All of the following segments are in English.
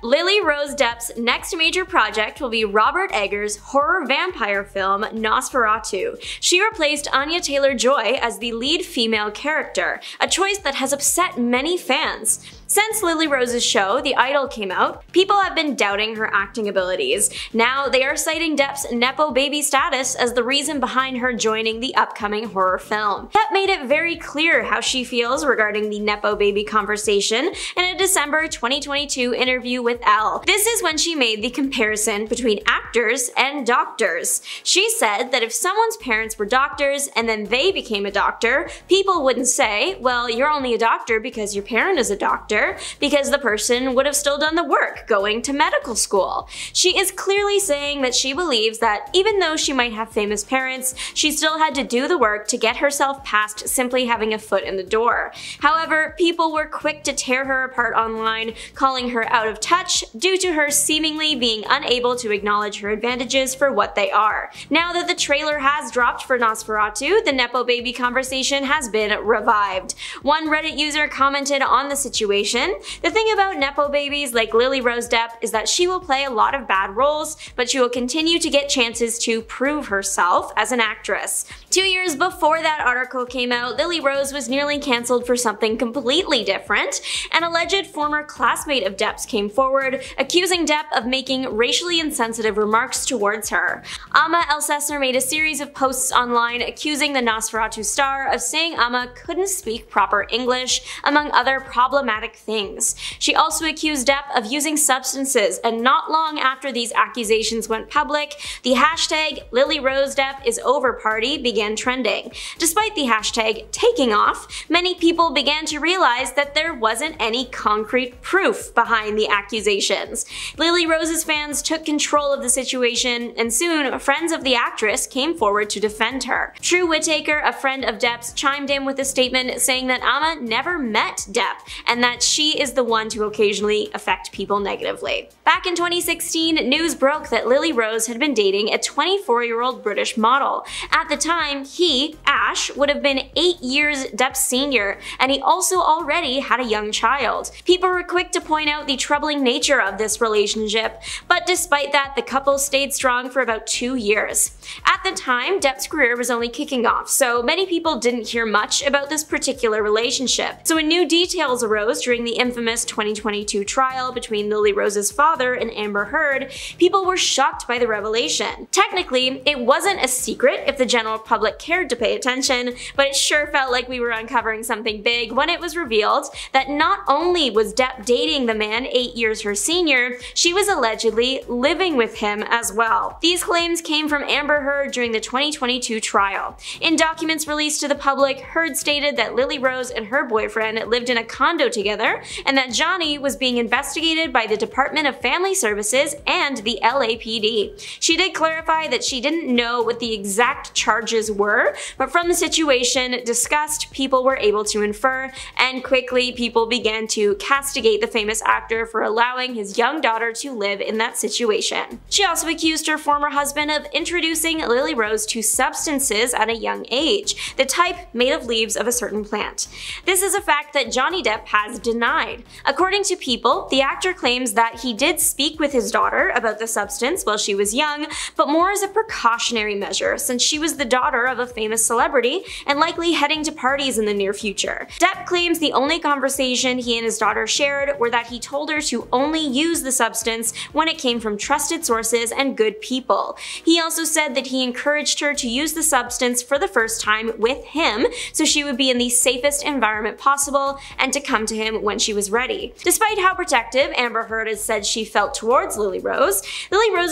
Lily Rose Depp's next major project will be Robert Eggers' horror vampire film Nosferatu. She replaced Anya Taylor-Joy as the lead female character, a choice that has upset many fans. Since Lily Rose's show, The Idol, came out, people have been doubting her acting abilities. Now they are citing Depp's nepo baby status as the reason behind her joining the upcoming horror film. Depp made it very clear how she feels regarding the nepo baby conversation in a December 2022 interview with Elle. This is when she made the comparison between actors and doctors. She said that if someone's parents were doctors and then they became a doctor, people wouldn't say, well, you're only a doctor because your parent is a doctor, because the person would have still done the work going to medical school. She is clearly saying that she believes that even though she might have famous parents, she still had to do the work to get herself past simply having a foot in the door. However, people were quick to tear her apart online, calling her out of touch due to her seemingly being unable to acknowledge her advantages for what they are. Now that the trailer has dropped for Nosferatu, the nepo baby conversation has been revived. One Reddit user commented on the situation, "The thing about nepo babies like Lily Rose Depp is that she will play a lot of bad roles, but she will continue to get chances to prove herself as an actress." 2 years before that article came out, Lily Rose was nearly cancelled for something completely different. An alleged former classmate of Depp's came forward, accusing Depp of making racially insensitive remarks towards her. Amma Elsesser made a series of posts online accusing the Nosferatu star of saying Amma couldn't speak proper English, among other problematic things. She also accused Depp of using substances, and not long after these accusations went public, the hashtag LilyRoseDepp began trending. Despite the hashtag taking off, many people began to realize that there wasn't any concrete proof behind the accusations. Lily Rose's fans took control of the situation, and soon friends of the actress came forward to defend her. True Whittaker, a friend of Depp's, chimed in with a statement saying that Amma never met Depp and that she is the one to occasionally affect people negatively. Back in 2016, news broke that Lily Rose had been dating a 24-year-old British model. At the time, he, Ash, would have been 8 years Depp's senior, and he also already had a young child. People were quick to point out the troubling nature of this relationship, but despite that, the couple stayed strong for about 2 years. At the time, Depp's career was only kicking off, so many people didn't hear much about this particular relationship. So when new details arose during the infamous 2022 trial between Lily Rose's father and Amber Heard, people were shocked by the revelation. Technically, it wasn't a secret if the general public cared to pay attention, but it sure felt like we were uncovering something big when it was revealed that not only was Depp dating the man 8 years her senior, she was allegedly living with him as well. These claims came from Amber Heard during the 2022 trial. In documents released to the public, Heard stated that Lily Rose and her boyfriend lived in a condo together, and that Johnny was being investigated by the Department of Family Services and the LAPD. She did clarify that she didn't know what the exact charges were, but from the situation discussed, people were able to infer, and quickly people began to castigate the famous actor for allowing his young daughter to live in that situation. She also accused her former husband of introducing Lily Rose to substances at a young age, the type made of leaves of a certain plant. This is a fact that Johnny Depp has denied. According to People, the actor claims that he did speak with his daughter about the substance while she was young, but more as a precautionary measure since she was the daughter of a famous celebrity and likely heading to parties in the near future. Depp claims the only conversation he and his daughter shared were that he told her to only use the substance when it came from trusted sources and good people. He also said that he encouraged her to use the substance for the first time with him so she would be in the safest environment possible and to come to him when she was ready. Despite how protective Amber Heard has said she felt towards Lily Rose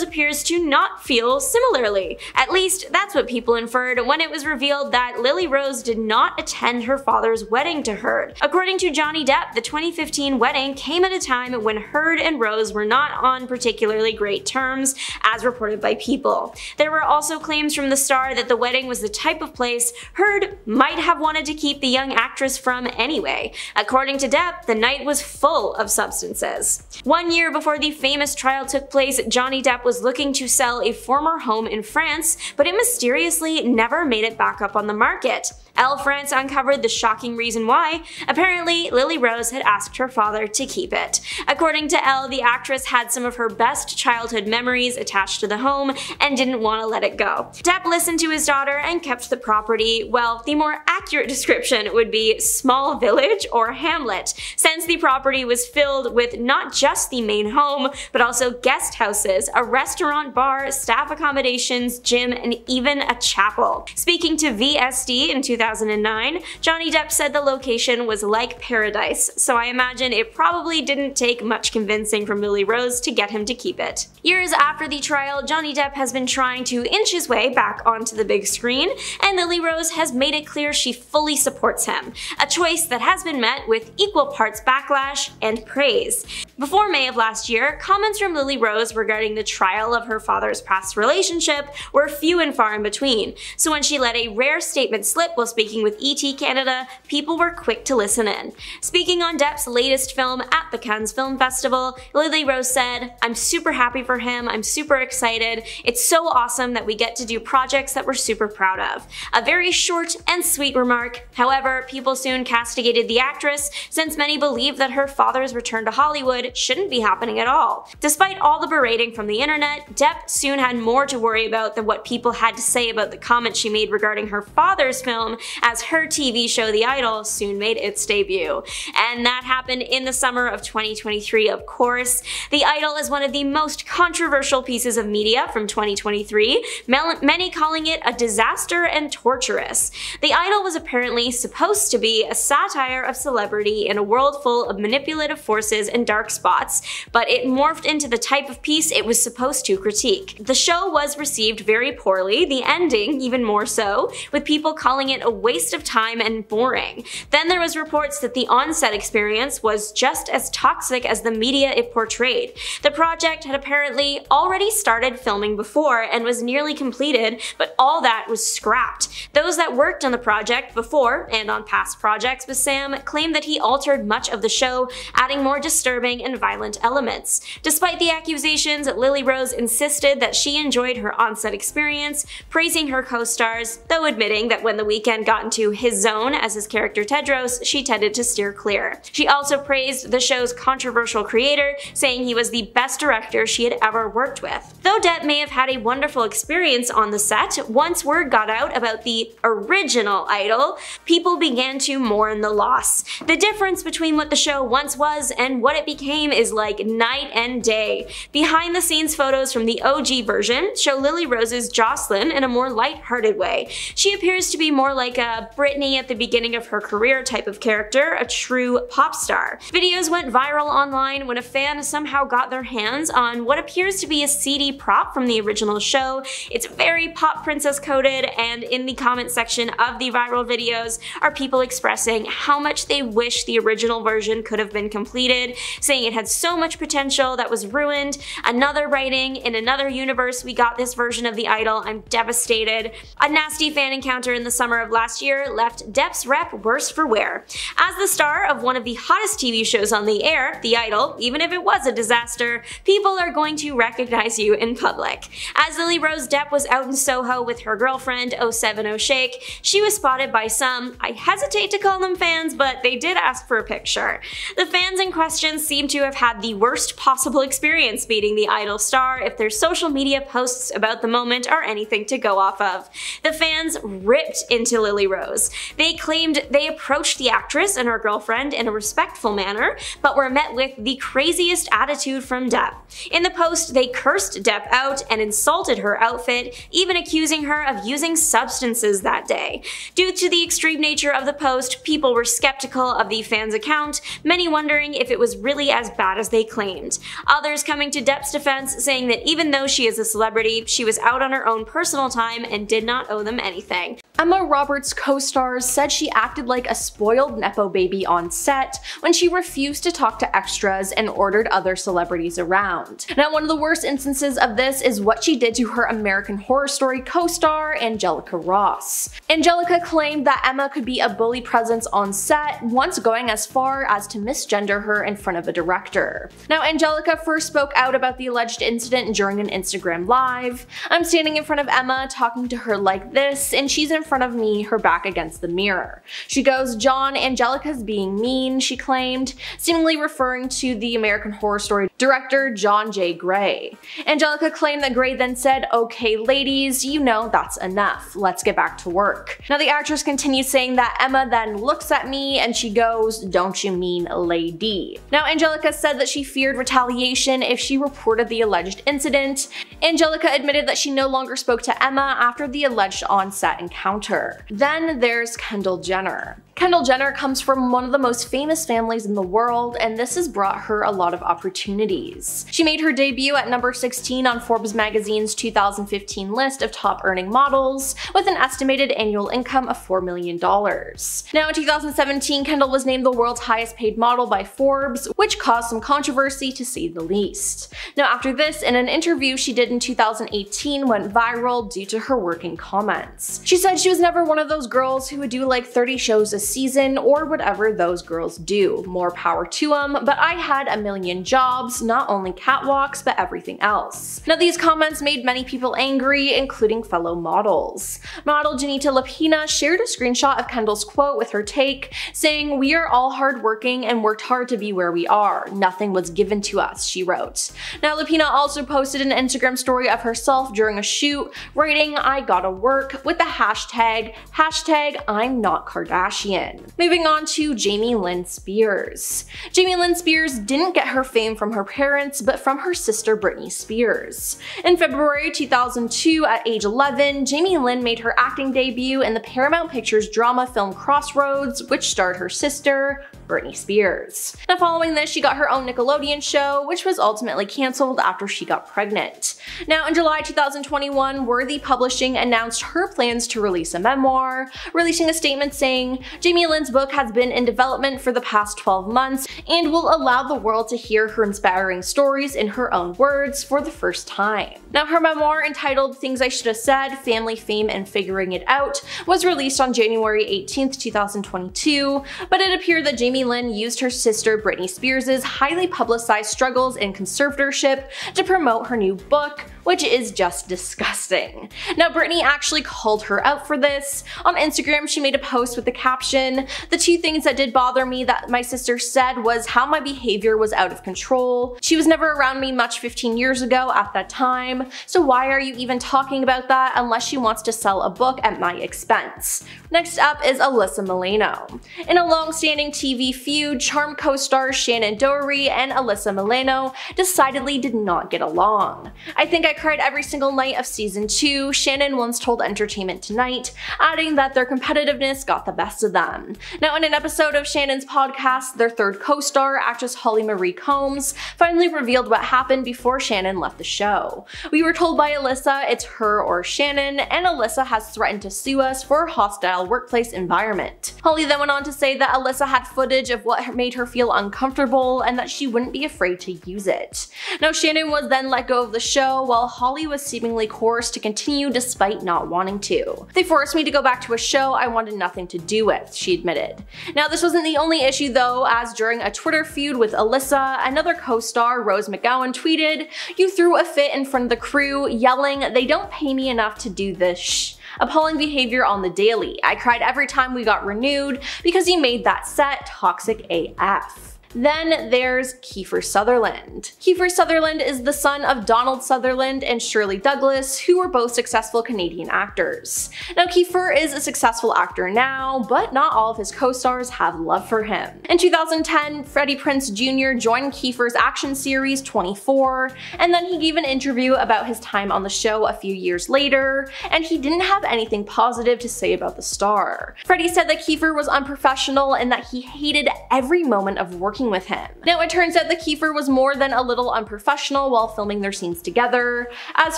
appears to not feel similarly. At least that's what people inferred when it was revealed that Lily Rose did not attend her father's wedding to Heard. According to Johnny Depp, the 2015 wedding came at a time when Heard and Rose were not on particularly great terms, as reported by People. There were also claims from the star that the wedding was the type of place Heard might have wanted to keep the young actress from anyway. According to Depp, the night was full of substances. 1 year before the famous trial took place, Johnny Depp was looking to sell a former home in France, but it mysteriously never made it back up on the market. Elle France uncovered the shocking reason why. Apparently, Lily Rose had asked her father to keep it. According to Elle, the actress had some of her best childhood memories attached to the home and didn't want to let it go. Depp listened to his daughter and kept the property. Well, the more accurate description would be small village or hamlet, since the property was filled with not just the main home, but also guest houses, a restaurant, bar, staff accommodations, gym, and even a chapel. Speaking to VSD in 2009, Johnny Depp said the location was like paradise, so I imagine it probably didn't take much convincing from Lily Rose to get him to keep it. Years after the trial, Johnny Depp has been trying to inch his way back onto the big screen, and Lily Rose has made it clear she fully supports him, a choice that has been met with equal parts backlash and praise. Before May of last year, comments from Lily Rose regarding the trial of her father's past relationship were few and far in between, so when she let a rare statement slip while speaking with ET Canada, people were quick to listen in. Speaking on Depp's latest film at the Cannes Film Festival, Lily Rose said, "I'm super happy for him, I'm super excited, it's so awesome that we get to do projects that we're super proud of." A very short and sweet remark. However, people soon castigated the actress, since many believe that her father's return to Hollywood shouldn't be happening at all. Despite all the berating from the internet, Depp soon had more to worry about than what people had to say about the comment she made regarding her father's film, as her TV show The Idol soon made its debut. And that happened in the summer of 2023, of course. The Idol is one of the most controversial pieces of media from 2023, many calling it a disaster and torturous. The Idol was apparently supposed to be a satire of celebrity in a world full of manipulative forces and dark spots, but it morphed into the type of piece it was supposed to critique. The show was received very poorly, the ending even more so, with people calling it a waste of time and boring. Then there was reports that the on-set experience was just as toxic as the media it portrayed. The project had apparently already started filming before and was nearly completed, but all that was scrapped. Those that worked on the project before and on past projects with Sam claimed that he altered much of the show, adding more disturbing and violent elements. Despite the accusations, Lily Rose insisted that she enjoyed her on-set experience, praising her co-stars, though admitting that when The Weeknd got into his zone as his character Tedros, she tended to steer clear. She also praised the show's controversial creator, saying he was the best director she had ever worked with. Though Depp may have had a wonderful experience on the set, once word got out about the original Idol, people began to mourn the loss. The difference between what the show once was and what it became is like night and day. Behind the scenes photos from the OG version show Lily Rose's Jocelyn in a more light-hearted way. She appears to be more like a Britney at the beginning of her career type of character, a true pop star. Videos went viral online when a fan somehow got their hands on what appears to be a CD prop from the original show. It's very pop princess coded, and in the comment section of the viral videos are people expressing how much they wish the original version could have been completed, saying it had so much potential that was ruined. Another writing, "In another universe we got this version of The Idol, I'm devastated." A nasty fan encounter in the summer of last year left Depp's rep worse for wear. As the star of one of the hottest TV shows on the air, The Idol, even if it was a disaster, people are going to recognize you in public. As Lily Rose Depp was out in Soho with her girlfriend 070 Shake, she was spotted by some, I hesitate to call them fans, but they did ask for a picture. The fans in question seem to have had the worst possible experience meeting the Idol star if their social media posts about the moment are anything to go off of. The fans ripped into Lily Rose. They claimed they approached the actress and her girlfriend in a respectful manner, but were met with the craziest attitude from Depp. In the post, they cursed Depp out and insulted her outfit, even accusing her of using substances that day. Due to the extreme nature of the post, people were skeptical of the fans' account, many wondering if it was really as bad as they claimed. Others coming to Depp's defense, saying that even though she is a celebrity, she was out on her own personal time and did not owe them anything. Emma Roberts' co-stars said she acted like a spoiled nepo baby on set when she refused to talk to extras and ordered other celebrities around. Now, one of the worst instances of this is what she did to her American Horror Story co-star Angelica Ross. Angelica claimed that Emma could be a bully presence on set, once going as far as to misgender her in front of a director. Now, Angelica first spoke out about the alleged incident during an Instagram live. "I'm standing in front of Emma talking to her like this, and she's in in front of me, her back against the mirror. She goes, "John, Angelica's being mean," she claimed, seemingly referring to the American Horror Story director John J. Gray. Angelica claimed that Gray then said, "Okay, ladies, you know that's enough. Let's get back to work." Now the actress continues saying that Emma then looks at me and she goes, "Don't you mean lady?" Now Angelica said that she feared retaliation if she reported the alleged incident. Angelica admitted that she no longer spoke to Emma after the alleged on-set encounter. Then there's Kendall Jenner. Kendall Jenner comes from one of the most famous families in the world, and this has brought her a lot of opportunities. She made her debut at number 16 on Forbes magazine's 2015 list of top earning models, with an estimated annual income of $4 million. Now in 2017, Kendall was named the world's highest paid model by Forbes, which caused some controversy to say the least. Now after this, in an interview she did in 2018 went viral due to her working comments. She said she was never one of those girls who would do like 30 shows a season or whatever those girls do. More power to them, but I had a million jobs, not only catwalks, but everything else. Now these comments made many people angry, including fellow models. Model Janita Lapina shared a screenshot of Kendall's quote with her take, saying, "We are all hardworking and worked hard to be where we are. Nothing was given to us," she wrote. Now Lapina also posted an Instagram story of herself during a shoot, writing, "I gotta work," with the hashtag I'm not Kardashian. Moving on to Jamie Lynn Spears. Jamie Lynn Spears didn't get her fame from her parents, but from her sister Britney Spears. In February 2002, at age 11, Jamie Lynn made her acting debut in the Paramount Pictures drama film Crossroads, which starred her sister, Britney Spears. Now following this, she got her own Nickelodeon show, which was ultimately cancelled after she got pregnant. Now in July 2021, Worthy Publishing announced her plans to release a memoir, releasing a statement saying, "Jamie Lynn's book has been in development for the past 12 months and will allow the world to hear her inspiring stories in her own words for the first time." Now her memoir, entitled Things I Should Have Said, Family, Fame, and Figuring It Out, was released on January 18th, 2022, but it appeared that Jamie Lynn used her sister Britney Spears' highly publicized struggles in conservatorship to promote her new book, which is just disgusting. Now Britney actually called her out for this. On Instagram, she made a post with the caption, "The two things that did bother me that my sister said was how my behavior was out of control. She was never around me much 15 years ago at that time, so why are you even talking about that unless she wants to sell a book at my expense?" Next up is Alyssa Milano. In a long-standing TV feud, Charmed co-stars Shannon Doherty and Alyssa Milano decidedly did not get along. "I think I cried every single night of season 2, Shannon once told Entertainment Tonight, adding that their competitiveness got the best of them. Now in an episode of Shannon's podcast, their third co-star, actress Holly Marie Combs, finally revealed what happened before Shannon left the show. "We were told by Alyssa it's her or Shannon, and Alyssa has threatened to sue us for a hostile workplace environment." Holly then went on to say that Alyssa had footage of what made her feel uncomfortable and that she wouldn't be afraid to use it. Now Shannon was then let go of the show, while Holly was seemingly coerced to continue despite not wanting to. "They forced me to go back to a show I wanted nothing to do with," she admitted. Now this wasn't the only issue though, as during a Twitter feud with Alyssa, another co-star, Rose McGowan, tweeted, "You threw a fit in front of the crew, yelling, 'They don't pay me enough to do this shh.' Appalling behavior on the daily. I cried every time we got renewed because you made that set toxic AF." Then there's Kiefer Sutherland. Kiefer Sutherland is the son of Donald Sutherland and Shirley Douglas, who were both successful Canadian actors. Now Kiefer is a successful actor now, but not all of his co-stars have love for him. In 2010, Freddie Prinze Jr. joined Kiefer's action series 24, and then he gave an interview about his time on the show a few years later, and he didn't have anything positive to say about the star. Freddie said that Kiefer was unprofessional and that he hated every moment of working with him. Now it turns out that Kiefer was more than a little unprofessional while filming their scenes together. As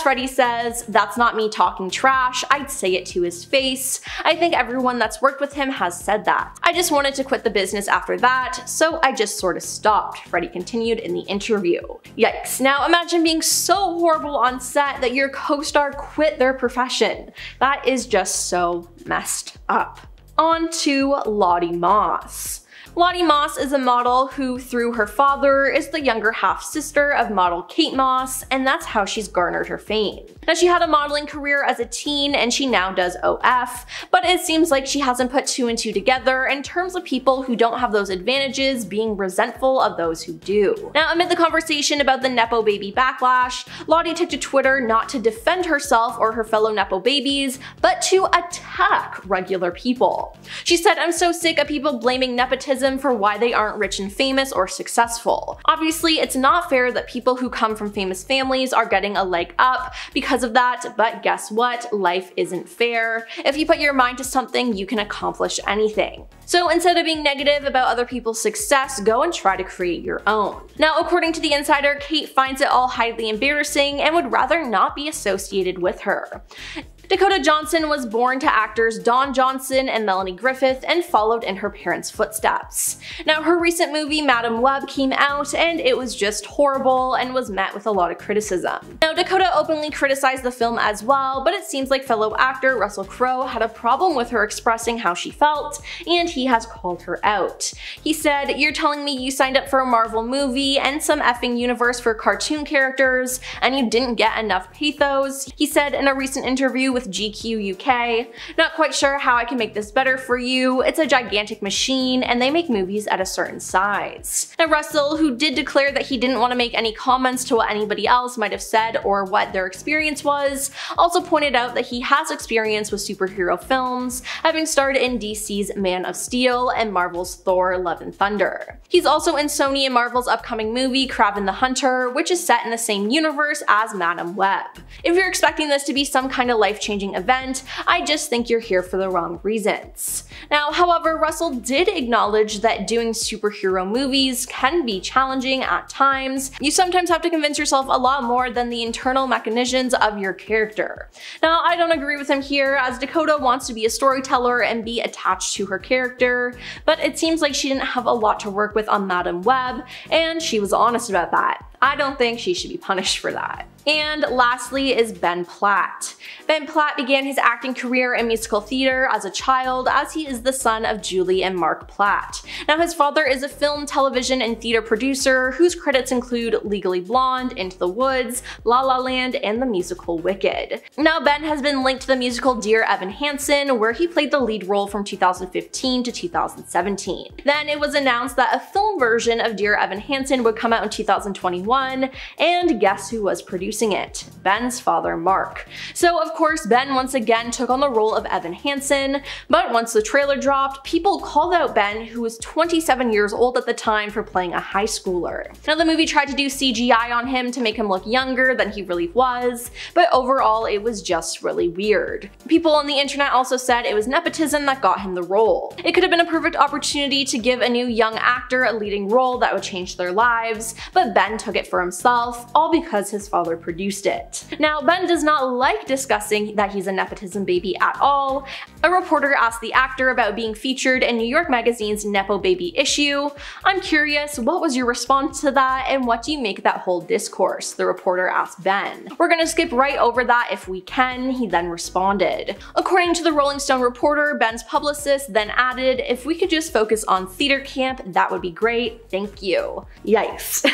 Freddie says, "That's not me talking trash, I'd say it to his face. I think everyone that's worked with him has said that. I just wanted to quit the business after that, so I just sort of stopped," Freddie continued in the interview. Yikes. Now imagine being so horrible on set that your co-star quit their profession. That is just so messed up. On to Lottie Moss. Lottie Moss is a model who, through her father, is the younger half-sister of model Kate Moss, and that's how she's garnered her fame. Now, she had a modeling career as a teen and she now does OF, but it seems like she hasn't put two and two together in terms of people who don't have those advantages being resentful of those who do. Now, amid the conversation about the Nepo baby backlash, Lottie took to Twitter not to defend herself or her fellow Nepo babies, but to attack regular people. She said, "I'm so sick of people blaming nepotism for why they aren't rich and famous or successful. Obviously, it's not fair that people who come from famous families are getting a leg up because of that, but guess what? Life isn't fair. If you put your mind to something, you can accomplish anything. So instead of being negative about other people's success, go and try to create your own." Now, according to The Insider, Kate finds it all highly embarrassing and would rather not be associated with her. Dakota Johnson was born to actors Don Johnson and Melanie Griffith and followed in her parents' footsteps. Now, her recent movie Madam Web came out and it was just horrible and was met with a lot of criticism. Now, Dakota openly criticized the film as well, but it seems like fellow actor Russell Crowe had a problem with her expressing how she felt, and he has called her out. He said, "You're telling me you signed up for a Marvel movie and some effing universe for cartoon characters, and you didn't get enough pathos," he said in a recent interview with GQ UK. "Not quite sure how I can make this better for you. It's a gigantic machine and they make movies at a certain size." Now, Russell, who did declare that he didn't want to make any comments to what anybody else might have said or what their experience was, also pointed out that he has experience with superhero films, having starred in DC's Man of Steel and Marvel's Thor: Love and Thunder. He's also in Sony and Marvel's upcoming movie Kraven the Hunter, which is set in the same universe as Madam Web. If you're expecting this to be some kind of life-changing event, I just think you're here for the wrong reasons. Now, however, Russell did acknowledge that doing superhero movies can be challenging at times. You sometimes have to convince yourself a lot more than the internal mechanisms of your character. Now, I don't agree with him here, as Dakota wants to be a storyteller and be attached to her character, but it seems like she didn't have a lot to work with on Madam Web, and she was honest about that. I don't think she should be punished for that. And lastly is Ben Platt. Ben Platt began his acting career in musical theater as a child, as he is the son of Julie and Mark Platt. Now, his father is a film, television, and theater producer whose credits include Legally Blonde, Into the Woods, La La Land, and the musical Wicked. Now, Ben has been linked to the musical Dear Evan Hansen, where he played the lead role from 2015 to 2017. Then it was announced that a film version of Dear Evan Hansen would come out in 2021, and guess who was producing it? Ben's father, Mark. So of course, Ben once again took on the role of Evan Hansen, but once the trailer dropped, people called out Ben, who was 27 years old at the time, for playing a high schooler. Now, the movie tried to do CGI on him to make him look younger than he really was, but overall it was just really weird. People on the internet also said it was nepotism that got him the role. It could have been a perfect opportunity to give a new young actor a leading role that would change their lives, but Ben took it for himself, all because his father produced it. Now, Ben does not like discussing that he's a nepotism baby at all. A reporter asked the actor about being featured in New York Magazine's Nepo Baby issue. "I'm curious, what was your response to that, and what do you make of that whole discourse?" the reporter asked Ben. "We're gonna skip right over that if we can," he then responded. According to the Rolling Stone reporter, Ben's publicist then added, "If we could just focus on theater camp, that would be great. Thank you." Yikes.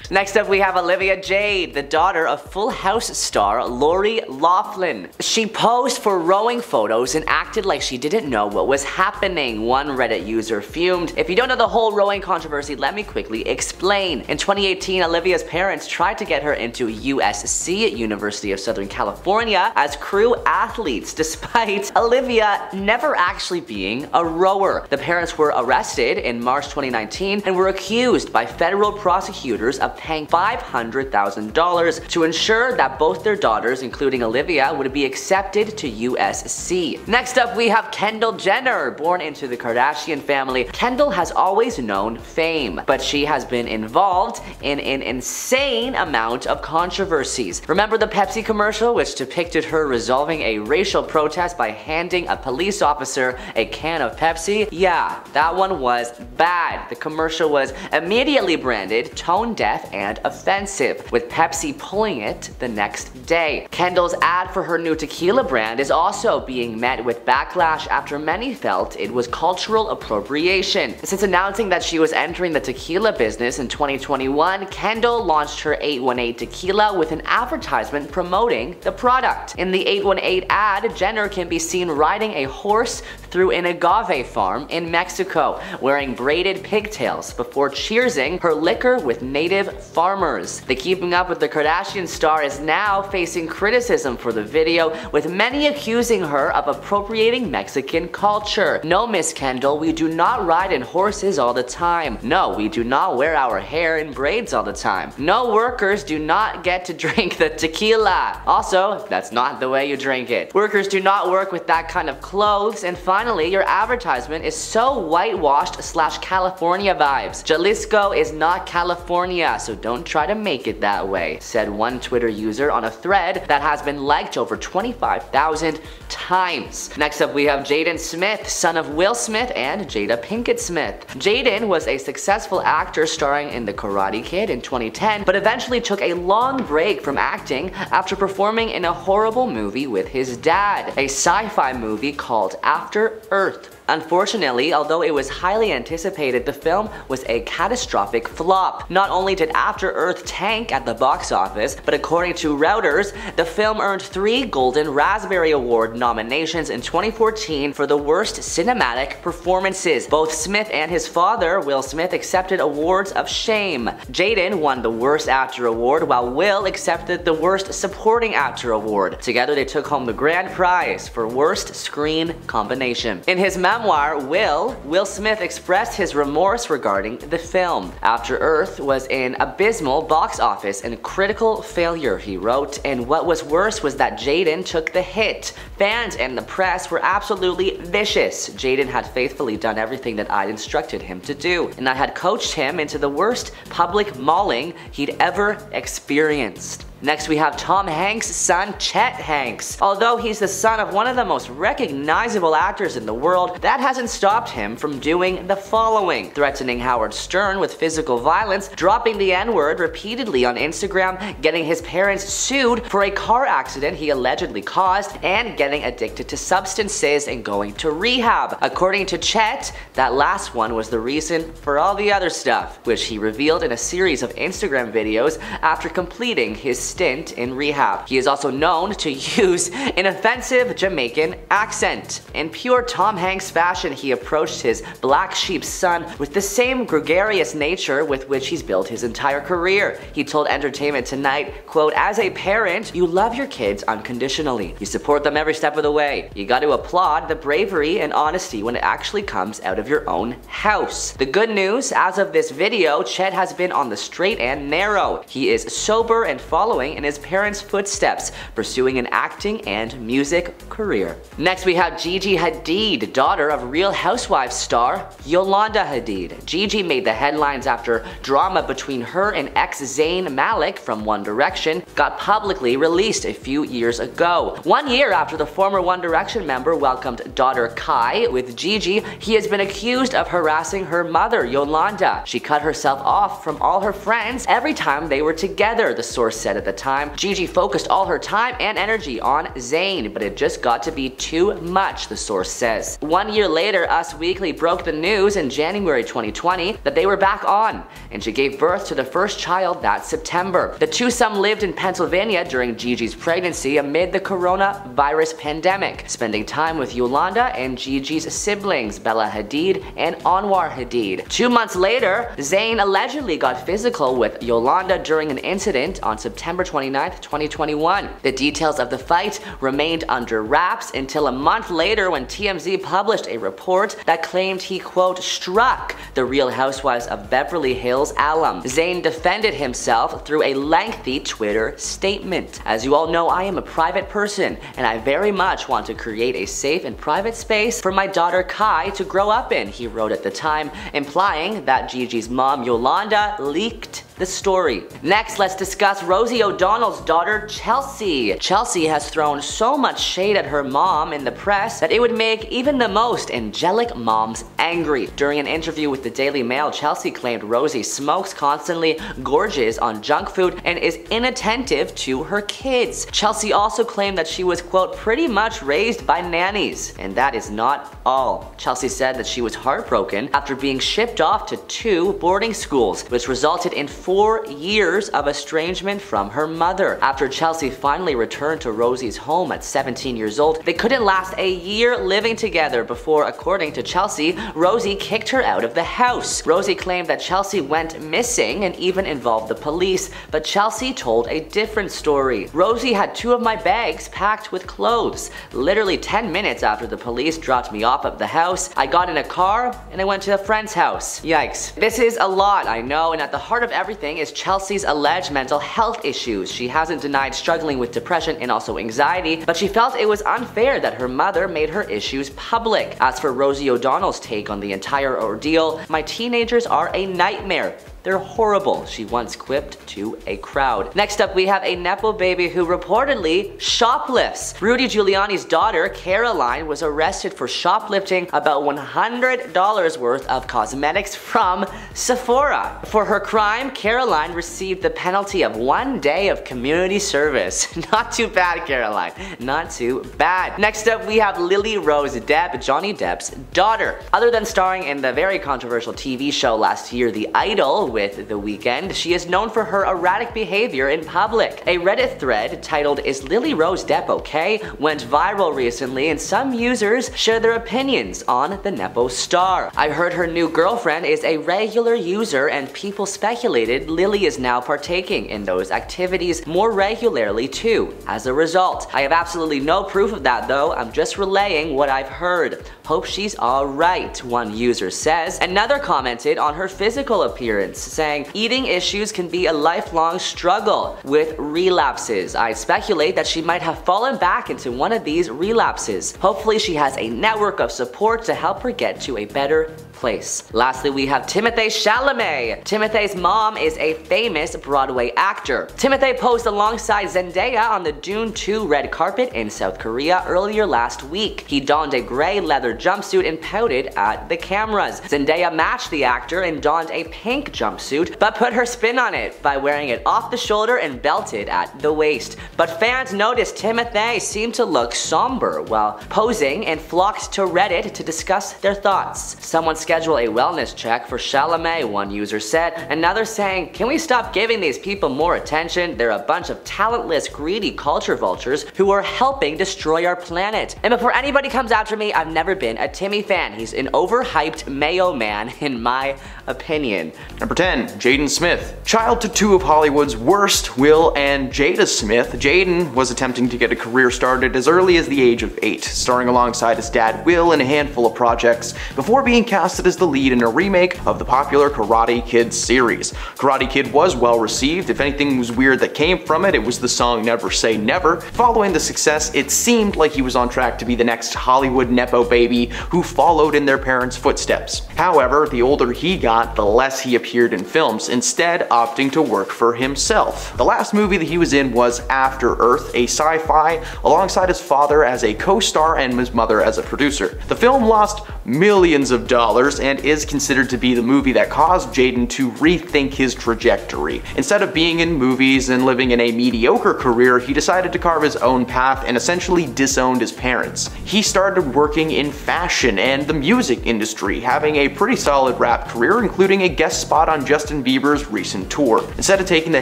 Next up, we have Olivia Jade, the daughter of Full House star Lori Loughlin. She posed for rowing photos and acted like she didn't know what was happening. One Reddit user fumed. If you don't know the whole rowing controversy, let me quickly explain. In 2018, Olivia's parents tried to get her into USC, University of Southern California, as crew athletes, despite Olivia never actually being a rower. The parents were arrested in March 2019 and were accused by federal prosecutors of paying $500,000 to ensure that both their daughters, including Olivia, would be accepted to USC. Next up, we have Kendall Jenner. Born into the Kardashian family, Kendall has always known fame, but she has been involved in an insane amount of controversies. Remember the Pepsi commercial, which depicted her resolving a racial protest by handing a police officer a can of Pepsi? Yeah, that one was bad. The commercial was immediately branded tone deaf and offensive, with Pepsi pulling it the next day. Kendall's ad for her new tequila brand is also being met with backlash after many felt it was cultural appropriation. Since announcing that she was entering the tequila business in 2021, Kendall launched her 818 tequila with an advertisement promoting the product. In the 818 ad, Jenner can be seen riding a horse through an agave farm in Mexico, wearing braided pigtails before cheersing her liquor with native farmers. The Keeping Up with the Kardashians star is now facing criticism for the video, with many accusing her of appropriating Mexican culture. No, Miss Kendall, we do not ride in horses all the time. No, we do not wear our hair in braids all the time. No, workers do not get to drink the tequila. Also, that's not the way you drink it. Workers do not work with that kind of clothes. And finally, your advertisement is so whitewashed / California vibes. Jalisco is not California, so don't try to make it that way, said one Twitter user on a thread that has been liked over 25,000 times. Next up, we have Jaden Smith, son of Will Smith and Jada Pinkett Smith. Jaden was a successful actor starring in The Karate Kid in 2010, but eventually took a long break from acting after performing in a horrible movie with his dad, a sci-fi movie called After Earth. Unfortunately, although it was highly anticipated, the film was a catastrophic flop. Not only did After Earth tank at the box office, but according to Reuters, the film earned 3 Golden Raspberry Award nominations in 2014 for the worst cinematic performances. Both Smith and his father, Will Smith, accepted awards of shame. Jaden won the Worst Actor Award, while Will accepted the Worst Supporting Actor Award. Together, they took home the grand prize for Worst Screen Combination. In his memoir, Will Smith expressed his remorse regarding the film. After Earth was an abysmal box office and critical failure, he wrote, and what was worse was that Jaden took the hit. Fans and the press were absolutely vicious. Jaden had faithfully done everything that I'd instructed him to do, and I had coached him into the worst public mauling he'd ever experienced. Next, we have Tom Hanks' son, Chet Hanks. Although he's the son of one of the most recognizable actors in the world, that hasn't stopped him from doing the following: threatening Howard Stern with physical violence, dropping the N-word repeatedly on Instagram, getting his parents sued for a car accident he allegedly caused, and getting addicted to substances and going to rehab. According to Chet, that last one was the reason for all the other stuff, which he revealed in a series of Instagram videos after completing his stint in rehab. He is also known to use an offensive Jamaican accent. In pure Tom Hanks fashion, he approached his black sheep son with the same gregarious nature with which he's built his entire career. He told Entertainment Tonight, quote, "As a parent, you love your kids unconditionally. You support them every step of the way. You got to applaud the bravery and honesty when it actually comes out of your own house." The good news, as of this video, Chet has been on the straight and narrow. He is sober and following in his parents' footsteps, pursuing an acting and music career. Next, we have Gigi Hadid, daughter of Real Housewives star Yolanda Hadid. Gigi made the headlines after drama between her and ex Zayn Malik from One Direction got publicly released a few years ago. 1 year after the former One Direction member welcomed daughter Kai with Gigi, he has been accused of harassing her mother, Yolanda. She cut herself off from all her friends every time they were together, the source said at the time. Gigi focused all her time and energy on Zayn, but it just got to be too much, the source says. 1 year later, Us Weekly broke the news in January 2020 that they were back on, and she gave birth to the first child that September. The twosome lived in Pennsylvania during Gigi's pregnancy amid the coronavirus pandemic, spending time with Yolanda and Gigi's siblings, Bella Hadid and Anwar Hadid. 2 months later, Zayn allegedly got physical with Yolanda during an incident on September 29, 2021. The details of the fight remained under wraps until a month later when TMZ published a report that claimed he, quote, struck the Real Housewives of Beverly Hills alum. Zayn defended himself through a lengthy Twitter statement. "As you all know, I am a private person, and I very much want to create a safe and private space for my daughter Kai to grow up in," he wrote at the time, implying that Gigi's mom Yolanda leaked the story. Next, let's discuss Rosie O'Donnell's daughter, Chelsea. Chelsea has thrown so much shade at her mom in the press that it would make even the most angelic moms angry. During an interview with the Daily Mail, Chelsea claimed Rosie smokes constantly, gorges on junk food, and is inattentive to her kids. Chelsea also claimed that she was, quote, pretty much raised by nannies. And that is not all. Chelsea said that she was heartbroken after being shipped off to 2 boarding schools, which resulted in 4 years of estrangement from her mother. After Chelsea finally returned to Rosie's home at 17 years old, they couldn't last a year living together before, according to Chelsea, Rosie kicked her out of the house. Rosie claimed that Chelsea went missing and even involved the police, but Chelsea told a different story. Rosie had 2 of my bags packed with clothes. Literally 10 minutes after the police dropped me off at the house, I got in a car and I went to a friend's house. Yikes. This is a lot, I know, and at the heart of everything is Chelsea's alleged mental health issues. She hasn't denied struggling with depression and also anxiety, but she felt it was unfair that her mother made her issues public. As for Rosie O'Donnell's take on the entire ordeal, my teenagers are a nightmare. They're horrible, she once quipped to a crowd. Next up, we have a Nepo baby who reportedly shoplifts. Rudy Giuliani's daughter, Caroline, was arrested for shoplifting about $100 worth of cosmetics from Sephora. For her crime, Caroline received the penalty of 1 day of community service. Not too bad, Caroline. Not too bad. Next up, we have Lily Rose Depp, Johnny Depp's daughter. Other than starring in the very controversial TV show last year, The Idol, with The Weeknd, she is known for her erratic behavior in public. A Reddit thread titled "Is Lily Rose Depp okay?" went viral recently, and some users share their opinions on the Nepo star. I heard her new girlfriend is a regular user, and people speculated Lily is now partaking in those activities more regularly too. As a result, I have absolutely no proof of that though, I'm just relaying what I've heard. Hope she's alright, one user says. Another commented on her physical appearance, saying, eating issues can be a lifelong struggle with relapses. I speculate that she might have fallen back into one of these relapses. Hopefully she has a network of support to help her get to a better place. Lastly, we have Timothée Chalamet. Timothée's mom is a famous Broadway actor. Timothée posed alongside Zendaya on the Dune 2 red carpet in South Korea earlier last week. He donned a gray leather jumpsuit and pouted at the cameras. Zendaya matched the actor and donned a pink jumpsuit, but put her spin on it by wearing it off the shoulder and belted at the waist. But fans noticed Timothée seemed to look somber while posing and flocked to Reddit to discuss their thoughts. Someone scheduled a wellness check for Chalamet, one user said, another saying, can we stop giving these people more attention? They're a bunch of talentless, greedy culture vultures who are helping destroy our planet. And before anybody comes after me, I've never been a Timmy fan. He's an overhyped Mayo man in my opinion. Number 10, Jaden Smith. Child to 2 of Hollywood's worst, Will and Jada Smith, Jaden was attempting to get a career started as early as the age of 8, starring alongside his dad Will in a handful of projects before being casted as the lead in a remake of the popular Karate Kid series. Karate Kid was well received. If anything was weird that came from it, it was the song Never Say Never. Following the success, it seemed like he was on track to be the next Hollywood Nepo baby who followed in their parents' footsteps. However, the older he got, the less he appeared in films, instead opting to work for himself. The last movie that he was in was After Earth, a sci-fi, alongside his father as a co-star and his mother as a producer. The film lost millions of dollars and is considered to be the movie that caused Jaden to rethink his trajectory. Instead of being in movies and living in a mediocre career, he decided to carve his own path and essentially disowned his parents. He started working in fashion and the music industry, having a pretty solid rap career, including a guest spot on Justin Bieber's recent tour. Instead of taking the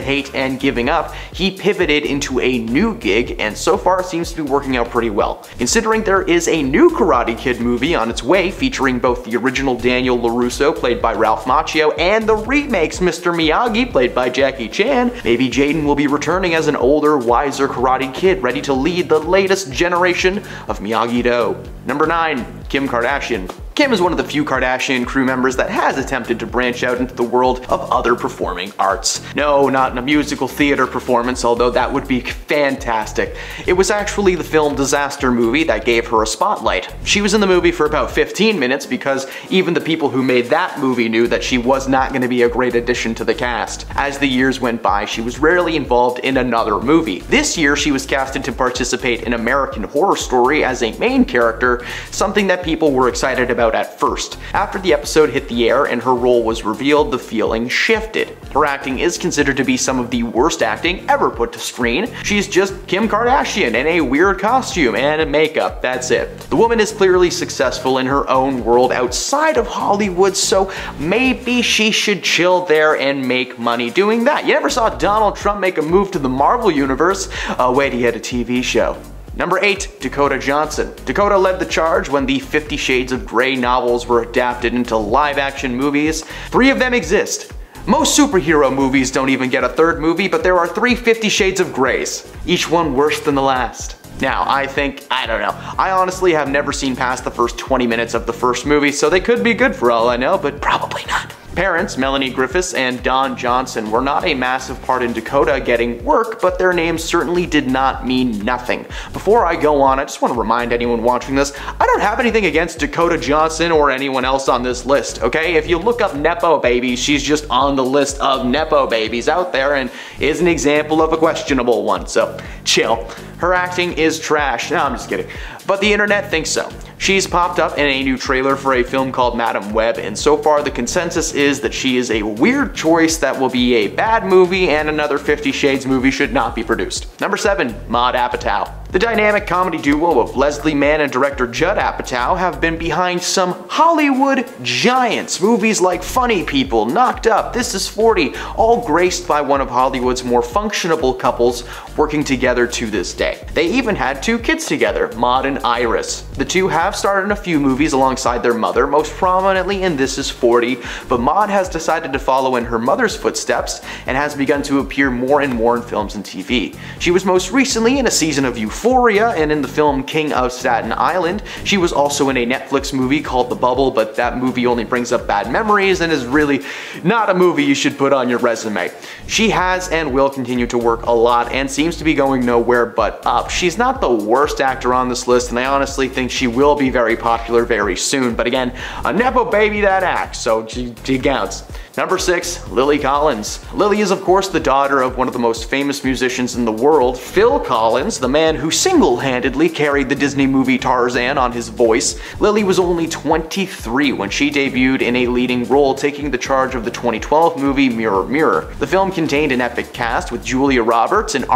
hate and giving up, he pivoted into a new gig, and so far seems to be working out pretty well. Considering there is a new Karate Kid movie on its way featuring both the original Daniel LaRusso, played by Ralph Macchio, and the remakes Mr. Miyagi, played by Jackie Chan, maybe Jaden will be returning as an older, wiser Karate Kid ready to lead the latest generation of Miyagi-Do. Number 9, Kim Kardashian. Kim is one of the few Kardashian crew members that has attempted to branch out into the world of other performing arts. No, not in a musical theater performance, although that would be fantastic. It was actually the film Disaster Movie that gave her a spotlight. She was in the movie for about 15 minutes because even the people who made that movie knew that she was not going to be a great addition to the cast. As the years went by, she was rarely involved in another movie. This year, she was casted to participate in American Horror Story as a main character, something that people were excited about at first. After the episode hit the air and her role was revealed, the feeling shifted. Her acting is considered to be some of the worst acting ever put to screen. She's just Kim Kardashian in a weird costume and makeup, that's it. The woman is clearly successful in her own world outside of Hollywood, so maybe she should chill there and make money doing that. You never saw Donald Trump make a move to the Marvel Universe. Oh wait, he had a TV show. Number 8, Dakota Johnson. Dakota led the charge when the 50 Shades of Grey novels were adapted into live-action movies. 3 of them exist. Most superhero movies don't even get a third movie, but there are 3 50 Shades of Greys, each one worse than the last. Now, I don't know. I honestly have never seen past the first 20 minutes of the first movie, so they could be good for all I know, but probably not. Parents, Melanie Griffiths and Don Johnson, were not a massive part in Dakota getting work, but their names certainly did not mean nothing. Before I go on, I just want to remind anyone watching this, I don't have anything against Dakota Johnson or anyone else on this list, okay? If you look up Nepo babies, she's just on the list of Nepo babies out there and is an example of a questionable one, so chill. Her acting is trash. No, I'm just kidding. But the internet thinks so. She's popped up in a new trailer for a film called Madam Web, and so far the consensus is that she is a weird choice that will be a bad movie and another 50 Shades movie should not be produced. Number 7, Maude Apatow. The dynamic comedy duo of Leslie Mann and director Judd Apatow have been behind some Hollywood giants. Movies like Funny People, Knocked Up, This Is 40, all graced by one of Hollywood's more functional couples working together to this day. They even had 2 kids together, Maude and Iris. The two have starred in a few movies alongside their mother, most prominently in This Is 40, but Maude has decided to follow in her mother's footsteps and has begun to appear more and more in films and TV. She was most recently in a season of Euphoria and in the film King of Staten Island. She was also in a Netflix movie called The Bubble, but that movie only brings up bad memories and is really not a movie you should put on your resume. She has and will continue to work a lot and seems to be going nowhere but up. She's not the worst actor on this list, and I honestly think she will be very popular very soon, but again, a Nepo baby that acts, so she counts. Number 6, Lily Collins. Lily is of course the daughter of one of the most famous musicians in the world, Phil Collins, the man who single-handedly carried the Disney movie Tarzan on his voice. Lily was only 23 when she debuted in a leading role, taking the charge of the 2012 movie Mirror Mirror. The film contained an epic cast with Julia Roberts and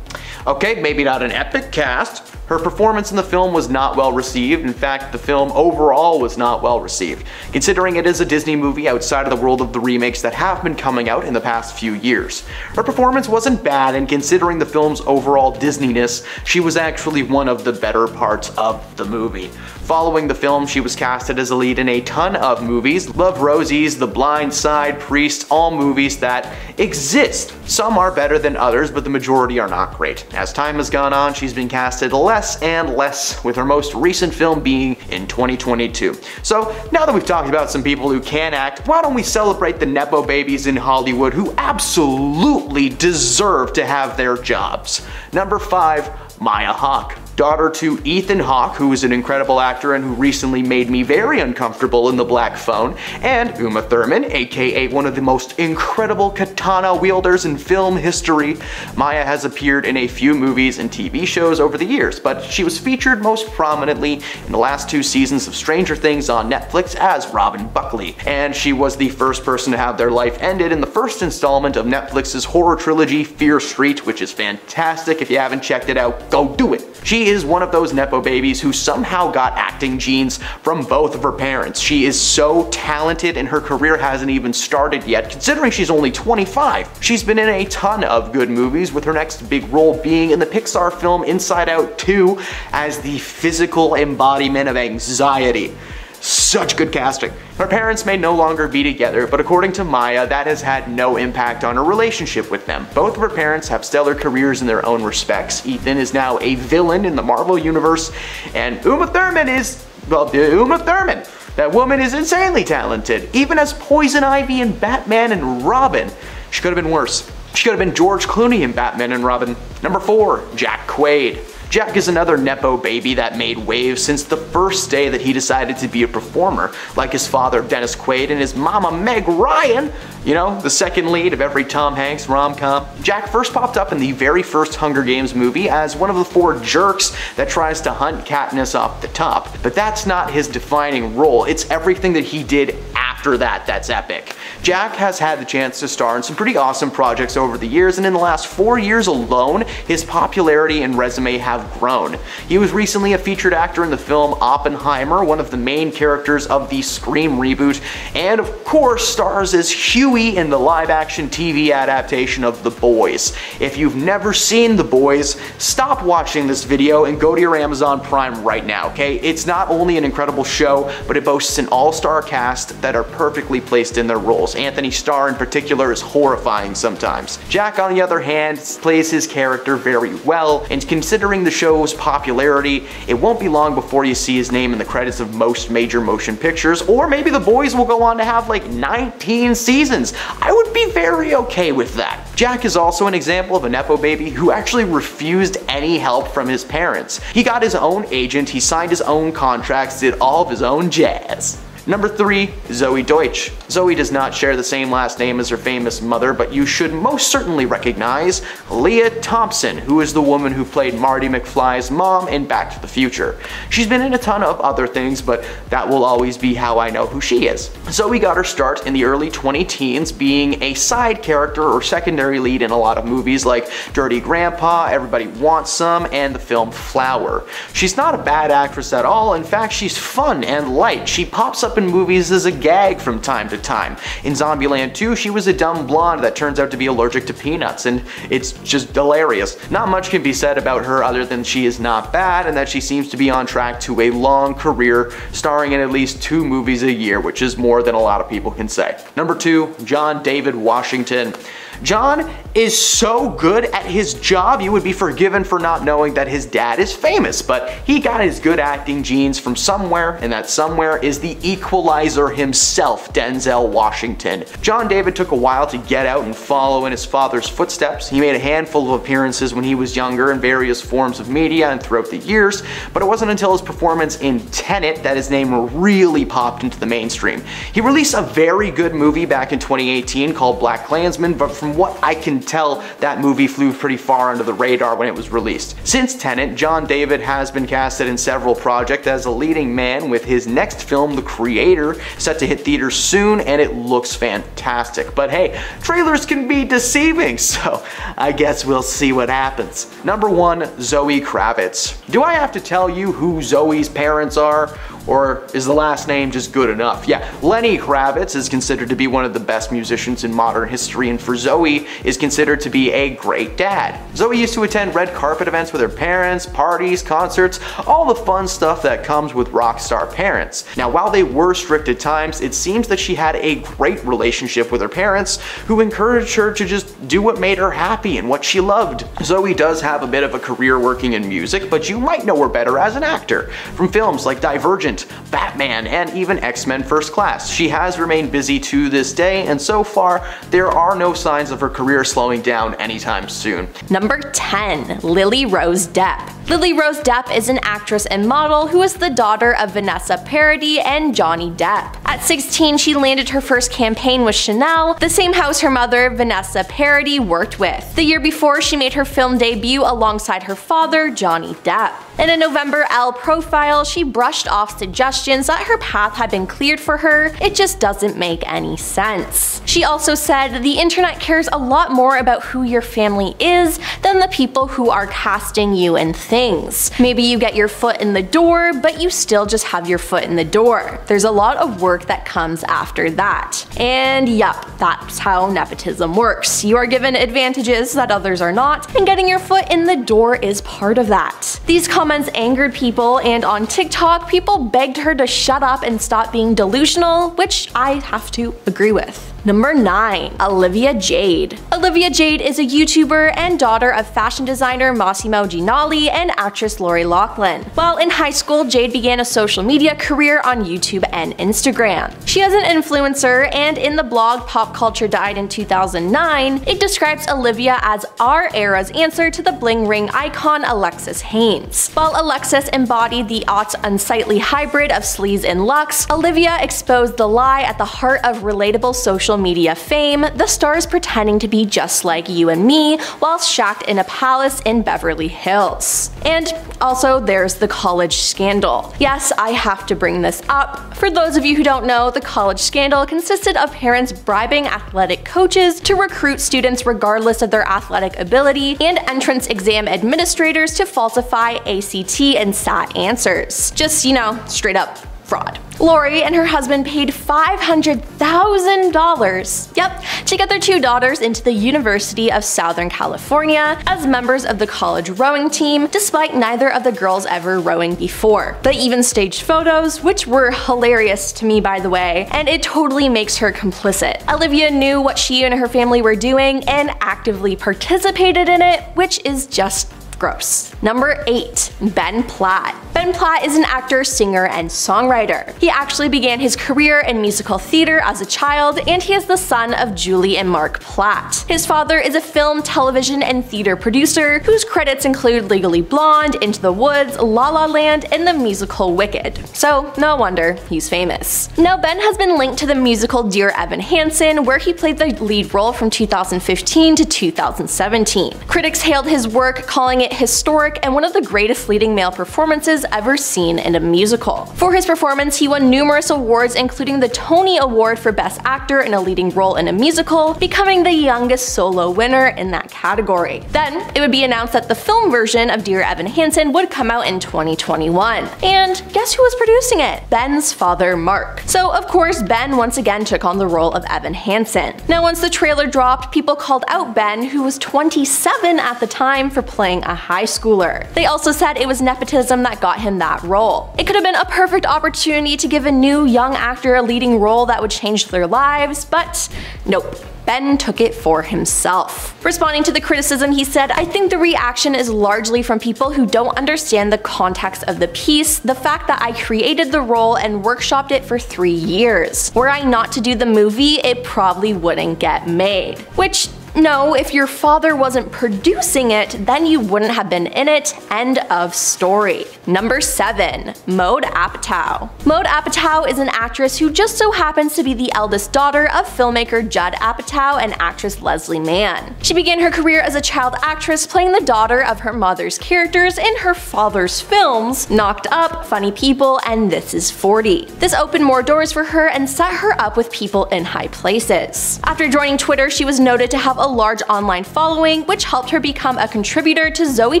Okay, maybe not an epic cast. Her performance in the film was not well received. In fact, the film overall was not well received, considering it is a Disney movie outside of the world of the remakes that have been coming out in the past few years. Her performance wasn't bad, and considering the film's overall Disney-ness, she was actually one of the better parts of the movie. Following the film, she was casted as a lead in a ton of movies: Love Rosies, The Blind Side, Priest, all movies that exist. Some are better than others, but the majority are not great. As time has gone on, she's been casted less and less, with her most recent film being in 2022. So now that we've talked about some people who can act, why don't we celebrate the Nepo babies in Hollywood who absolutely deserve to have their jobs. Number 5, Maya Hawke. Daughter to Ethan Hawke, who is an incredible actor and who recently made me very uncomfortable in The Black Phone, and Uma Thurman, aka one of the most incredible katana wielders in film history. Maya has appeared in a few movies and TV shows over the years, but she was featured most prominently in the last 2 seasons of Stranger Things on Netflix as Robin Buckley, and she was the first person to have their life ended in the first installment of Netflix's horror trilogy Fear Street, which is fantastic. If you haven't checked it out, go do it. She is one of those Nepo babies who somehow got acting genes from both of her parents. She is so talented and her career hasn't even started yet, considering she's only 25. She's been in a ton of good movies, with her next big role being in the Pixar film Inside Out 2 as the physical embodiment of anxiety. Such good casting. Her parents may no longer be together, but according to Maya, that has had no impact on her relationship with them. Both of her parents have stellar careers in their own respects. Ethan is now a villain in the Marvel Universe, and Uma Thurman is well, Uma Thurman. That woman is insanely talented, even as Poison Ivy in Batman and Robin. She could have been worse. She could have been George Clooney in Batman and Robin. Number 4, Jack Quaid. Jack is another Nepo baby that made waves since the first day that he decided to be a performer. Like his father Dennis Quaid and his mama Meg Ryan, you know, the second lead of every Tom Hanks rom-com. Jack first popped up in the very first Hunger Games movie as one of the 4 jerks that tries to hunt Katniss off the top. But that's not his defining role, it's everything that he did after that that's epic. Jack has had the chance to star in some pretty awesome projects over the years, and in the last 4 years alone, his popularity and resume have grown. He was recently a featured actor in the film Oppenheimer, one of the main characters of the Scream reboot, and of course stars as Huey in the live-action TV adaptation of The Boys. If you've never seen The Boys, stop watching this video and go to your Amazon Prime right now, okay? It's not only an incredible show, but it boasts an all-star cast that are perfectly placed in their roles. Anthony Starr in particular is horrifying sometimes. Jack, on the other hand, plays his character very well, and considering the show's popularity, it won't be long before you see his name in the credits of most major motion pictures, or maybe The Boys will go on to have like 19 seasons. I would be very okay with that. Jack is also an example of a Nepo baby who actually refused any help from his parents. He got his own agent, he signed his own contracts, did all of his own jazz. Number 3, Zoe Deutch. Zoe does not share the same last name as her famous mother, but you should most certainly recognize Leah Thompson, who is the woman who played Marty McFly's mom in Back to the Future. She's been in a ton of other things, but that will always be how I know who she is. Zoe got her start in the early 20-teens being a side character or secondary lead in a lot of movies like Dirty Grandpa, Everybody Wants Some, and the film Flower. She's not a bad actress at all, in fact she's fun and light. She pops up in movies as a gag from time to time. In Zombieland 2, she was a dumb blonde that turns out to be allergic to peanuts, and it's just hilarious. Not much can be said about her other than she is not bad and that she seems to be on track to a long career, starring in at least 2 movies a year, which is more than a lot of people can say. Number 2, John David Washington. John is so good at his job you would be forgiven for not knowing that his dad is famous, but he got his good acting genes from somewhere, and that somewhere is the equalizer himself, Denzel Washington. John David took a while to get out and follow in his father's footsteps. He made a handful of appearances when he was younger in various forms of media and throughout the years, but it wasn't until his performance in Tenet that his name really popped into the mainstream. He released a very good movie back in 2018 called BlacKkKlansman, but from what I can tell, that movie flew pretty far under the radar when it was released. Since Tenet, John David has been casted in several projects as a leading man, with his next film, The Creator, set to hit theaters soon, and it looks fantastic. But hey, trailers can be deceiving, so I guess we'll see what happens. Number 1, Zoe Kravitz. Do I have to tell you who Zoe's parents are? Or is the last name just good enough? Yeah, Lenny Kravitz is considered to be one of the best musicians in modern history, and for Zoe is considered to be a great dad. Zoe used to attend red carpet events with her parents, parties, concerts, all the fun stuff that comes with rock star parents. Now, while they were strict at times, it seems that she had a great relationship with her parents, who encouraged her to just do what made her happy and what she loved. Zoe does have a bit of a career working in music, but you might know her better as an actor, from films like Divergent, Batman, and even X-Men First Class. She has remained busy to this day, and so far, there are no signs of her career slowing down anytime soon. Number 10, Lily Rose Depp. Lily Rose Depp is an actress and model who is the daughter of Vanessa Paradis and Johnny Depp. At 16, she landed her first campaign with Chanel, the same house her mother, Vanessa Paradis, worked with. The year before, she made her film debut alongside her father, Johnny Depp. In a November Elle profile, she brushed off suggestions that her path had been cleared for her. It just doesn't make any sense. She also said, "The internet cares a lot more about who your family is than the people who are casting you in things. Maybe you get your foot in the door, but you still just have your foot in the door. There's a lot of work that comes after that." And yup, that's how nepotism works. You are given advantages that others are not, and getting your foot in the door is part of that. These comments angered people, and on TikTok, people begged her to shut up and stop being delusional, which I have to agree with. Number 9. Olivia Jade. Olivia Jade is a YouTuber and daughter of fashion designer Massimo Ginali and actress Lori Loughlin. While in high school, Jade began a social media career on YouTube and Instagram. She is an influencer, and in the blog Pop Culture Died in 2009, it describes Olivia as our era's answer to the bling ring icon Alexis Haynes. While Alexis embodied the aughts unsightly hybrid of sleaze and luxe, Olivia exposed the lie at the heart of relatable social media fame, the stars pretending to be just like you and me while shacked in a palace in Beverly Hills. And also there's the college scandal. Yes, I have to bring this up. For those of you who don't know, the college scandal consisted of parents bribing athletic coaches to recruit students regardless of their athletic ability and entrance exam administrators to falsify ACT and SAT answers. Just, straight up fraud. Lori and her husband paid $500,000, to get their 2 daughters into the University of Southern California as members of the college rowing team, despite neither of the girls ever rowing before. They even staged photos, which were hilarious to me, by the way, and it totally makes her complicit. Olivia knew what she and her family were doing and actively participated in it, which is just gross. Number 8. Ben Platt. Ben Platt is an actor, singer, and songwriter. He actually began his career in musical theater as a child, and he is the son of Julie and Mark Platt. His father is a film, television, and theater producer whose credits include Legally Blonde, Into the Woods, La La Land, and the musical Wicked. So no wonder he's famous. Now Ben has been linked to the musical Dear Evan Hansen, where he played the lead role from 2015 to 2017. Critics hailed his work, calling it historic and one of the greatest leading male performances ever seen in a musical. For his performance, he won numerous awards, including the Tony Award for Best Actor in a Leading Role in a Musical, becoming the youngest solo winner in that category. Then, it would be announced that the film version of Dear Evan Hansen would come out in 2021. And guess who was producing it? Ben's father, Mark. So of course, Ben once again took on the role of Evan Hansen. Now once the trailer dropped, people called out Ben, who was 27 at the time, for playing a high schooler. They also said it was nepotism that got him that role. It could have been a perfect opportunity to give a new young actor a leading role that would change their lives, but nope. Ben took it for himself. Responding to the criticism, he said, "I think the reaction is largely from people who don't understand the context of the piece, the fact that I created the role and workshopped it for 3 years. Were I not to do the movie, it probably wouldn't get made." Which, no, if your father wasn't producing it, then you wouldn't have been in it. End of story. Number 7. Maude Apatow. Maude Apatow is an actress who just so happens to be the eldest daughter of filmmaker Judd Apatow and actress Leslie Mann. She began her career as a child actress, playing the daughter of her mother's characters in her father's films, Knocked Up, Funny People, and This Is 40. This opened more doors for her and set her up with people in high places. After joining Twitter, she was noted to have a large online following, which helped her become a contributor to Zooey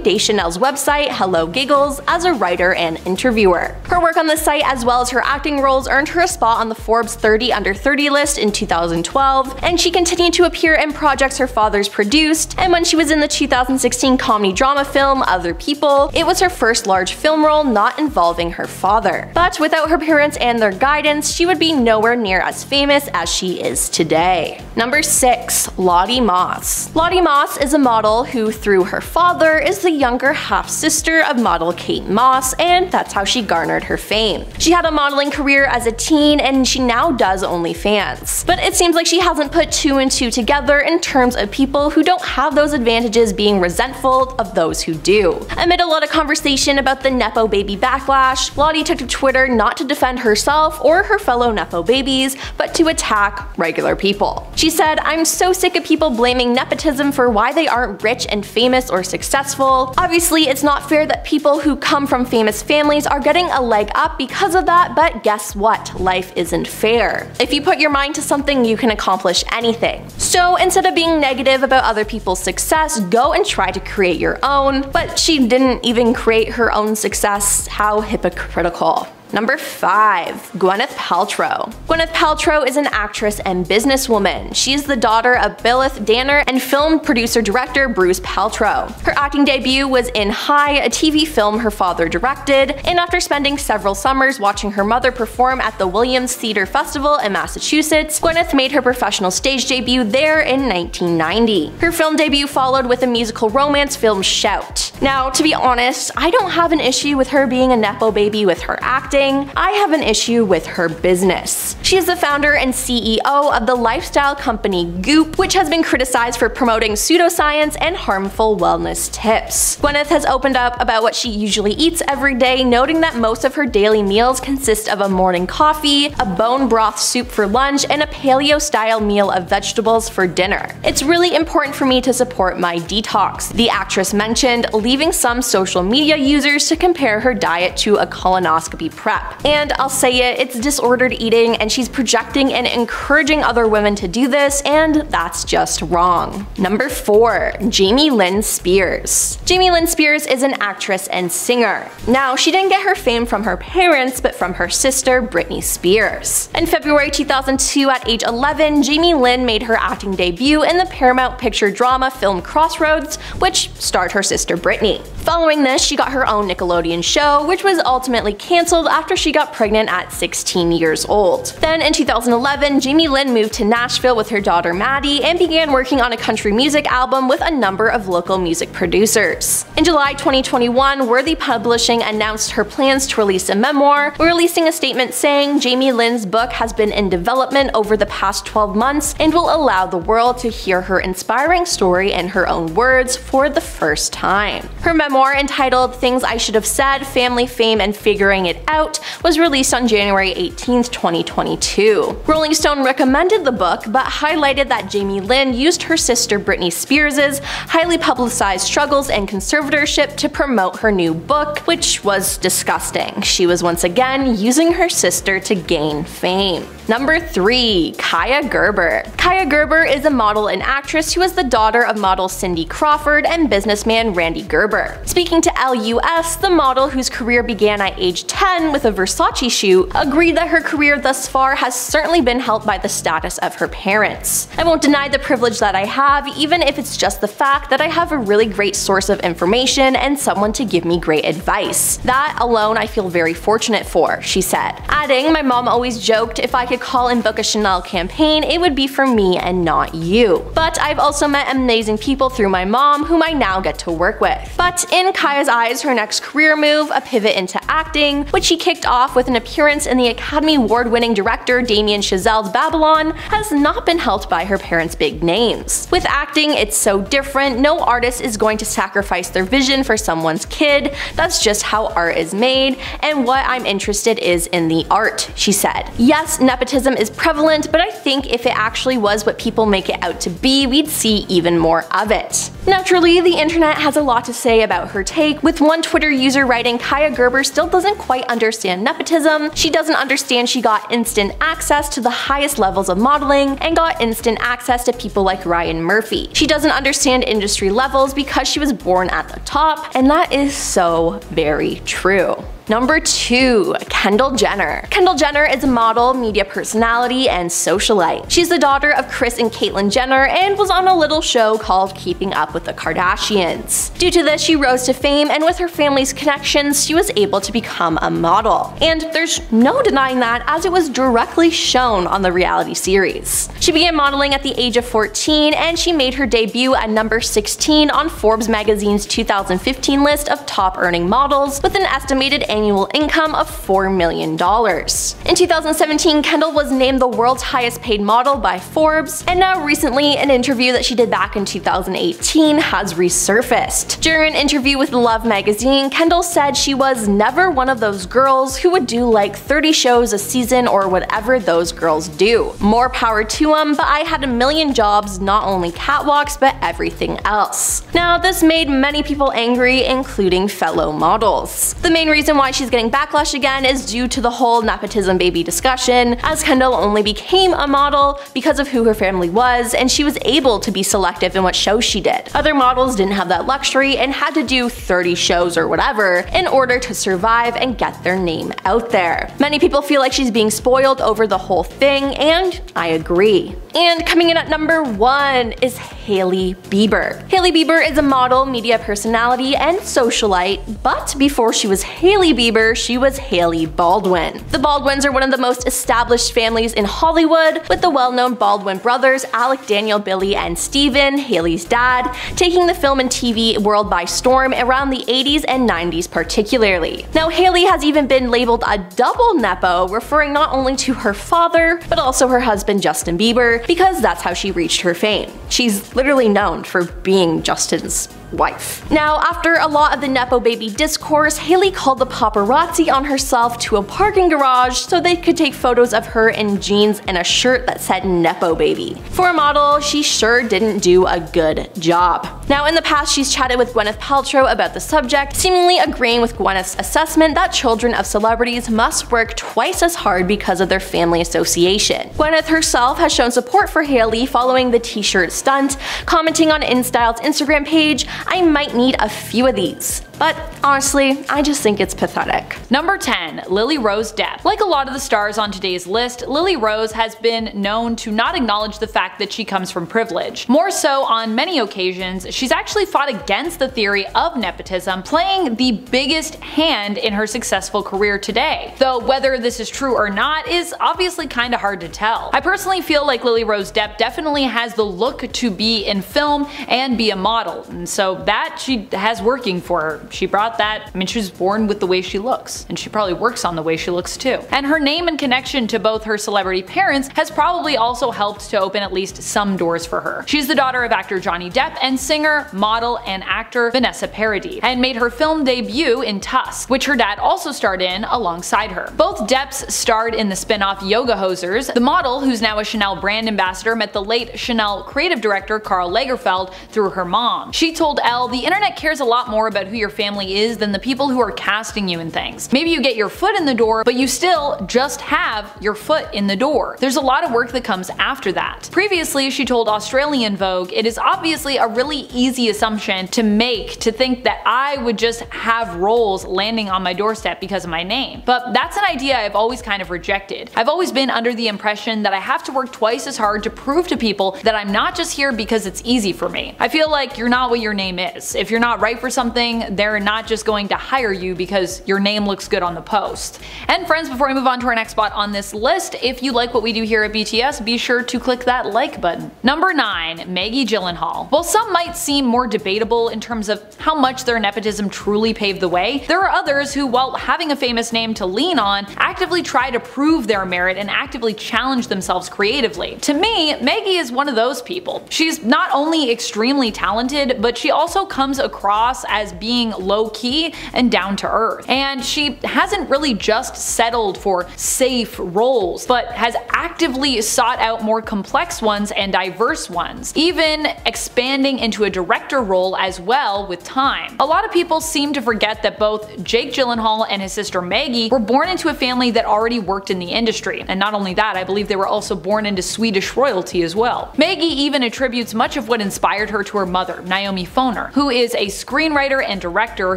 Deschanel's website Hello Giggles as a writer and interviewer. Her work on the site as well as her acting roles earned her a spot on the Forbes 30 Under 30 list in 2012, and she continued to appear in projects her father's produced, and when she was in the 2016 comedy drama film Other People, it was her first large film role not involving her father. But without her parents and their guidance, she would be nowhere near as famous as she is today. Number 6. Lottie Moss. Lottie Moss is a model who, through her father, is the younger half-sister of model Kate Moss, and that's how she garnered her fame. She had a modeling career as a teen, and she now does OnlyFans. But it seems like she hasn't put 2 and 2 together in terms of people who don't have those advantages being resentful of those who do. Amid a lot of conversation about the Nepo baby backlash, Lottie took to Twitter not to defend herself or her fellow Nepo babies, but to attack regular people. She said, "I'm so sick of people blaming nepotism for why they aren't rich and famous or successful. Obviously, it's not fair that people who come from famous families are getting a leg up because of that, but guess what? Life isn't fair. If you put your mind to something, you can accomplish anything. So instead of being negative about other people's success, go and try to create your own." But she didn't even create her own success. How hypocritical. Number 5. Gwyneth Paltrow. Gwyneth Paltrow is an actress and businesswoman. She is the daughter of Blythe Danner and film producer-director Bruce Paltrow. Her acting debut was in High, a TV film her father directed, and after spending several summers watching her mother perform at the Williams Theatre Festival in Massachusetts, Gwyneth made her professional stage debut there in 1990. Her film debut followed with the musical romance film Shout. Now, to be honest, I don't have an issue with her being a nepo baby with her acting. I have an issue with her business. She is the founder and CEO of the lifestyle company Goop, which has been criticized for promoting pseudoscience and harmful wellness tips. Gwyneth has opened up about what she usually eats every day, noting that most of her daily meals consist of a morning coffee, a bone broth soup for lunch, and a paleo-style meal of vegetables for dinner. It's really important for me to support my detox, the actress mentioned, leaving some social media users to compare her diet to a colonoscopy prep. And I'll say it, it's disordered eating, and she's projecting and encouraging other women to do this, and that's just wrong. Number 4. Jamie Lynn Spears. Jamie Lynn Spears is an actress and singer. Now, she didn't get her fame from her parents, but from her sister, Britney Spears. In February 2002, at age 11, Jamie Lynn made her acting debut in the Paramount Picture drama film Crossroads, which starred her sister Britney. Following this, she got her own Nickelodeon show, which was ultimately cancelled after she got pregnant at 16 years old. Then in 2011, Jamie Lynn moved to Nashville with her daughter Maddie and began working on a country music album with a number of local music producers. In July 2021, Worthy Publishing announced her plans to release a memoir, releasing a statement saying Jamie Lynn's book has been in development over the past 12 months and will allow the world to hear her inspiring story in her own words for the first time. Her memoir, entitled Things I Should Have Said, Family, Fame, and Figuring It Out, was released on January 18, 2022. Rolling Stone recommended the book, but highlighted that Jamie Lynn used her sister Britney Spears' highly publicized struggles and conservatorship to promote her new book, which was disgusting. She was once again using her sister to gain fame. Number 3. Kaia Gerber. Kaia Gerber is a model and actress who is the daughter of model Cindy Crawford and businessman Randy Gerber. Speaking to LUS, the model, whose career began at age 10 with a Versace shoot, agreed that her career thus far has certainly been helped by the status of her parents. I won't deny the privilege that I have, even if it's just the fact that I have a really great source of information and someone to give me great advice. That alone I feel very fortunate for, she said. Adding, my mom always joked if I could call and book a Chanel campaign, it would be for me and not you. But I've also met amazing people through my mom whom I now get to work with. But in Kaia's eyes, her next career move, a pivot into acting, which she kicked off with an appearance in the Academy Award-winning director Damien Chazelle's Babylon, has not been helped by her parents' big names. With acting, it's so different. No artist is going to sacrifice their vision for someone's kid. That's just how art is made, and what I'm interested is in the art, she said. Yes, nepotism is prevalent, but I think if it actually was what people make it out to be, we'd see even more of it. Naturally, the internet has a lot to say about her take, with one Twitter user writing Kaia Gerber still doesn't quite understand nepotism. She doesn't understand she got instant access to the highest levels of modeling and got instant access to people like Ryan Murphy. She doesn't understand industry levels because she was born at the top, and that is so very true. Number 2. Kendall Jenner. Kendall Jenner is a model, media personality, and socialite. She's the daughter of Kris and Caitlyn Jenner and was on a little show called Keeping Up with the Kardashians. Due to this, she rose to fame, and with her family's connections, she was able to become a model. And there's no denying that, as it was directly shown on the reality series. She began modeling at the age of 14, and she made her debut at number 16 on Forbes magazine's 2015 list of top earning models, with an estimated annual income of $4 million. In 2017, Kendall was named the world's highest paid model by Forbes, and now recently an interview that she did back in 2018 has resurfaced. During an interview with Love magazine, Kendall said she was never one of those girls who would do like 30 shows a season or whatever those girls do. More power to them, but I had a million jobs, not only catwalks but everything else. Now, this made many people angry, including fellow models. The main reason why why she's getting backlash again is due to the whole nepotism baby discussion, as Kendall only became a model because of who her family was, and she was able to be selective in what shows she did. Other models didn't have that luxury and had to do 30 shows or whatever in order to survive and get their name out there. Many people feel like she's being spoiled over the whole thing, and I agree. And coming in at number 1 is Hailey Bieber. Hailey Bieber is a model, media personality, and socialite, but before she was Hailey Bieber, she was Hailey Baldwin. The Baldwins are one of the most established families in Hollywood, with the well-known Baldwin brothers Alec, Daniel, Billy, and Steven, Hailey's dad, taking the film and TV world by storm around the 80s and 90s particularly. Now, Hailey has even been labeled a double nepo, referring not only to her father, but also her husband Justin Bieber, because that's how she reached her fame. She's literally known for being Justin's wife. Now, after a lot of the nepo baby discourse, Hailey called the paparazzi on herself to a parking garage so they could take photos of her in jeans and a shirt that said nepo baby. For a model, she sure didn't do a good job. Now, in the past, she's chatted with Gwyneth Paltrow about the subject, seemingly agreeing with Gwyneth's assessment that children of celebrities must work twice as hard because of their family association. Gwyneth herself has shown support for Hailey following the t-shirt stunt, commenting on InStyle's Instagram page, "I might need a few of these." But honestly, I just think it's pathetic. Number 10. Lily Rose Depp. Like a lot of the stars on today's list, Lily Rose has been known to not acknowledge the fact that she comes from privilege. More so, on many occasions, she's actually fought against the theory of nepotism, playing the biggest hand in her successful career today. Though whether this is true or not is obviously kinda hard to tell. I personally feel like Lily Rose Depp definitely has the look to be in film and be a model, and so that she has working for her. She brought that. I mean, she was born with the way she looks, and she probably works on the way she looks too. And her name and connection to both her celebrity parents has probably also helped to open at least some doors for her. She's the daughter of actor Johnny Depp and singer, model, and actor Vanessa Paradis, and made her film debut in Tusk, which her dad also starred in alongside her. Both Depps starred in the spin-off Yoga Hosers. The model, who's now a Chanel brand ambassador, met the late Chanel creative director Karl Lagerfeld through her mom. She told Elle, "The internet cares a lot more about who your family is than the people who are casting you in things. Maybe you get your foot in the door, but you still just have your foot in the door. There's a lot of work that comes after that." Previously, she told Australian Vogue, "It is obviously a really easy assumption to make to think that I would just have roles landing on my doorstep because of my name. But that's an idea I've always kind of rejected. I've always been under the impression that I have to work twice as hard to prove to people that I'm not just here because it's easy for me. I feel like you're not what your name is. If you're not right for something, they're not just going to hire you because your name looks good on the post." And friends, before we move on to our next spot on this list, if you like what we do here at BTS, be sure to click that like button. Number 9. Maggie Gyllenhaal. While some might seem more debatable in terms of how much their nepotism truly paved the way, there are others who, while having a famous name to lean on, actively try to prove their merit and actively challenge themselves creatively. To me, Maggie is one of those people. She's not only extremely talented, but she also comes across as being low-key and down to earth. And she hasn't really just settled for safe roles, but has actively sought out more complex ones and diverse ones, even expanding into a director role as well with time. A lot of people seem to forget that both Jake Gyllenhaal and his sister Maggie were born into a family that already worked in the industry. And not only that, I believe they were also born into Swedish royalty as well. Maggie even attributes much of what inspired her to her mother, Naomi Foner, who is a screenwriter and director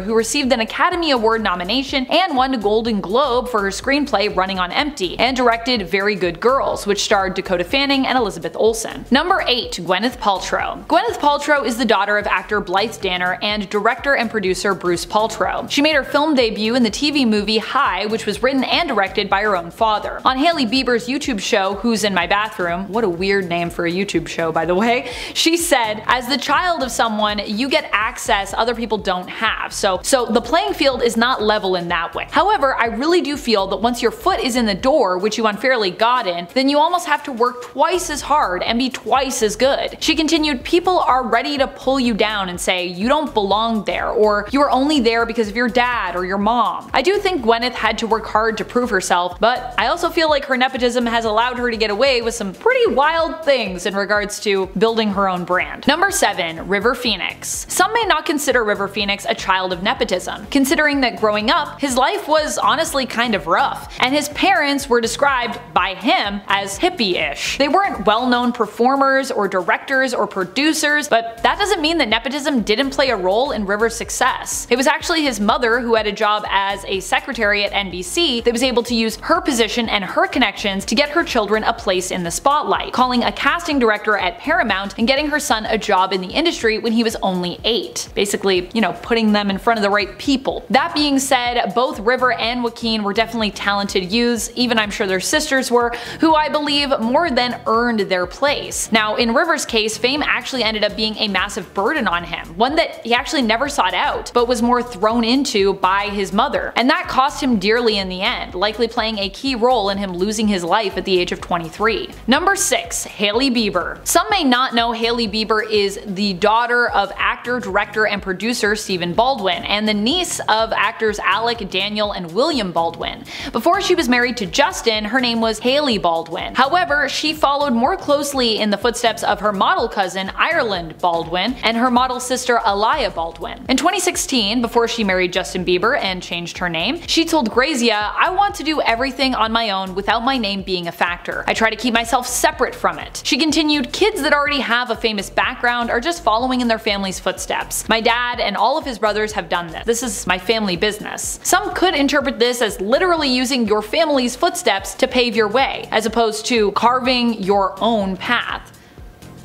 who received an Academy Award nomination and won a Golden Globe for her screenplay Running on Empty, and directed Very Good Girls, which starred Dakota Fanning and Elizabeth Olsen. Number 8. Gwyneth Paltrow. Gwyneth Paltrow is the daughter of actor Blythe Danner and director and producer Bruce Paltrow. She made her film debut in the TV movie High, which was written and directed by her own father. On Hailey Bieber's YouTube show Who's in My Bathroom, what a weird name for a YouTube show by the way, she said, "As the child of someone, you get access other people don't have, so the playing field is not level in that way. However, I really do feel that once your foot is in the door, which you unfairly got in, then you almost have to work twice as hard and be twice as good." She continued, "People are ready to pull you down and say you don't belong there, or you are only there because of your dad or your mom." I do think Gwyneth had to work hard to prove herself, but I also feel like her nepotism has allowed her to get away with some pretty wild things in regards to building her own brand. Number 7. River Phoenix. Phoenix. Some may not consider River Phoenix a child of nepotism, considering that growing up, his life was honestly kind of rough, and his parents were described by him as hippie-ish. They weren't well-known performers or directors or producers, but that doesn't mean that nepotism didn't play a role in River's success. It was actually his mother, who had a job as a secretary at NBC, that was able to use her position and her connections to get her children a place in the spotlight, calling a casting director at Paramount and getting her son a job in the industry when he was only 8. Basically, you know, putting them in front of the right people. That being said, both River and Joaquin were definitely talented youths, even I'm sure their sisters were, who I believe more than earned their place. Now, in River's case, fame actually ended up being a massive burden on him, one that he actually never sought out, but was more thrown into by his mother. And that cost him dearly in the end, likely playing a key role in him losing his life at the age of 23. Number 6. Hailey Bieber. Some may not know Hailey Bieber is the daughter of actor, director, and producer Stephen Baldwin, and the niece of actors Alec, Daniel, and William Baldwin. Before she was married to Justin, her name was Hailey Baldwin. However, she followed more closely in the footsteps of her model cousin Ireland Baldwin and her model sister Aliyah Baldwin. In 2016, before she married Justin Bieber and changed her name, she told Grazia, "I want to do everything on my own without my name being a factor. I try to keep myself separate from it." She continued, "Kids that already have a famous background are just following in their family's footsteps. My dad and all of his brothers have done this. This is my family business." Some could interpret this as literally using your family's footsteps to pave your way, as opposed to carving your own path.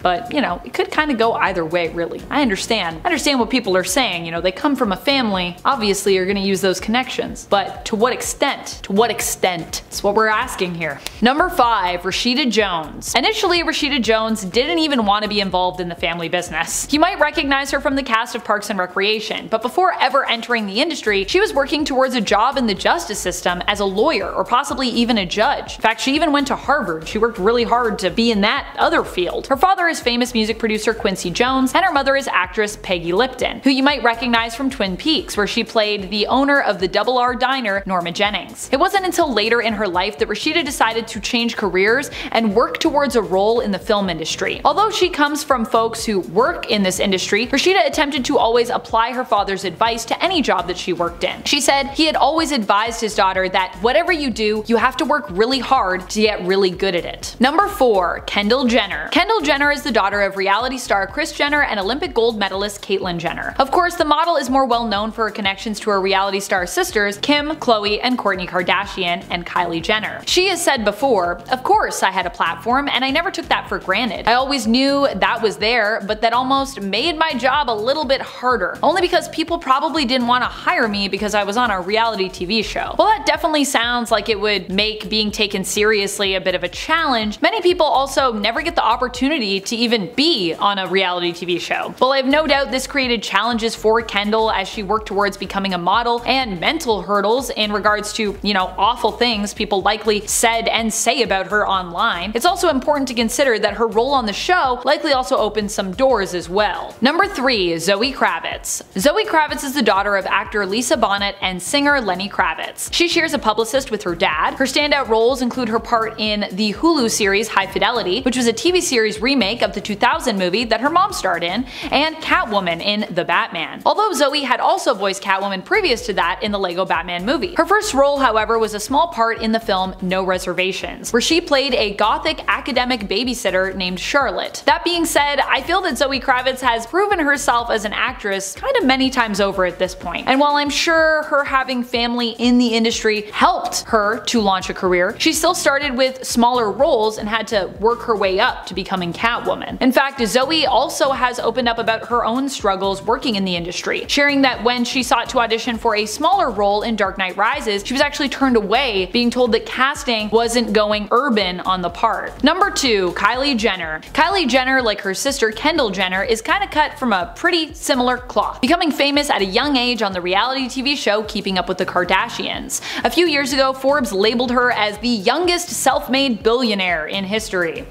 But, you know, it could kind of go either way, really. I understand what people are saying, you know, they come from a family, obviously you're gonna use those connections. But to what extent? To what extent? That's what we're asking here. Number 5. Rashida Jones. Initially, Rashida Jones didn't even want to be involved in the family business. You might recognize her from the cast of Parks and Recreation, but before ever entering the industry, she was working towards a job in the justice system as a lawyer or possibly even a judge. In fact, she even went to Harvard. She worked really hard to be in that other field. Her father is famous music producer Quincy Jones, and her mother is actress Peggy Lipton, who you might recognize from Twin Peaks, where she played the owner of the Double R Diner, Norma Jennings. It wasn't until later in her life that Rashida decided to change careers and work towards a role in the film industry. Although she comes from folks who work in this industry, Rashida attempted to always apply her father's advice to any job that she worked in. She said he had always advised his daughter that whatever you do, you have to work really hard to get really good at it. Number 4. Kendall Jenner. Kendall Jenner is the daughter of reality star Kris Jenner and Olympic gold medalist Caitlyn Jenner. Of course, the model is more well known for her connections to her reality star sisters Kim, Khloe, and Kourtney Kardashian, and Kylie Jenner. She has said before, "Of course I had a platform and I never took that for granted. I always knew that was there, but that almost made my job a little bit harder, only because people probably didn't want to hire me because I was on a reality TV show." Well, that definitely sounds like it would make being taken seriously a bit of a challenge. Many people also never get the opportunity to even be on a reality TV show. Well, I have no doubt this created challenges for Kendall as she worked towards becoming a model, and mental hurdles in regards to, you know, awful things people likely said and say about her online. It's also important to consider that her role on the show likely also opened some doors as well. Number 3. Zoe Kravitz. Zoe Kravitz is the daughter of actor Lisa Bonet and singer Lenny Kravitz. She shares a publicist with her dad. Her standout roles include her part in the Hulu series High Fidelity, which was a TV series remake of the 2000 movie that her mom starred in, and Catwoman in The Batman. Although Zoe had also voiced Catwoman previous to that in the Lego Batman movie. Her first role, however, was a small part in the film No Reservations, where she played a gothic academic babysitter named Charlotte. That being said, I feel that Zoe Kravitz has proven herself as an actress kind of many times over at this point. And while I'm sure her having family in the industry helped her to launch a career, she still started with smaller roles and had to work her way up to becoming Catwoman. In fact, Zoe also has opened up about her own struggles working in the industry, sharing that when she sought to audition for a smaller role in Dark Knight Rises, she was actually turned away, being told that casting wasn't going urban on the part. Number 2. Kylie Jenner. Kylie Jenner, like her sister Kendall Jenner, is kind of cut from a pretty similar cloth, becoming famous at a young age on the reality TV show Keeping Up with the Kardashians. A few years ago, Forbes labeled her as the youngest self-made billionaire in history.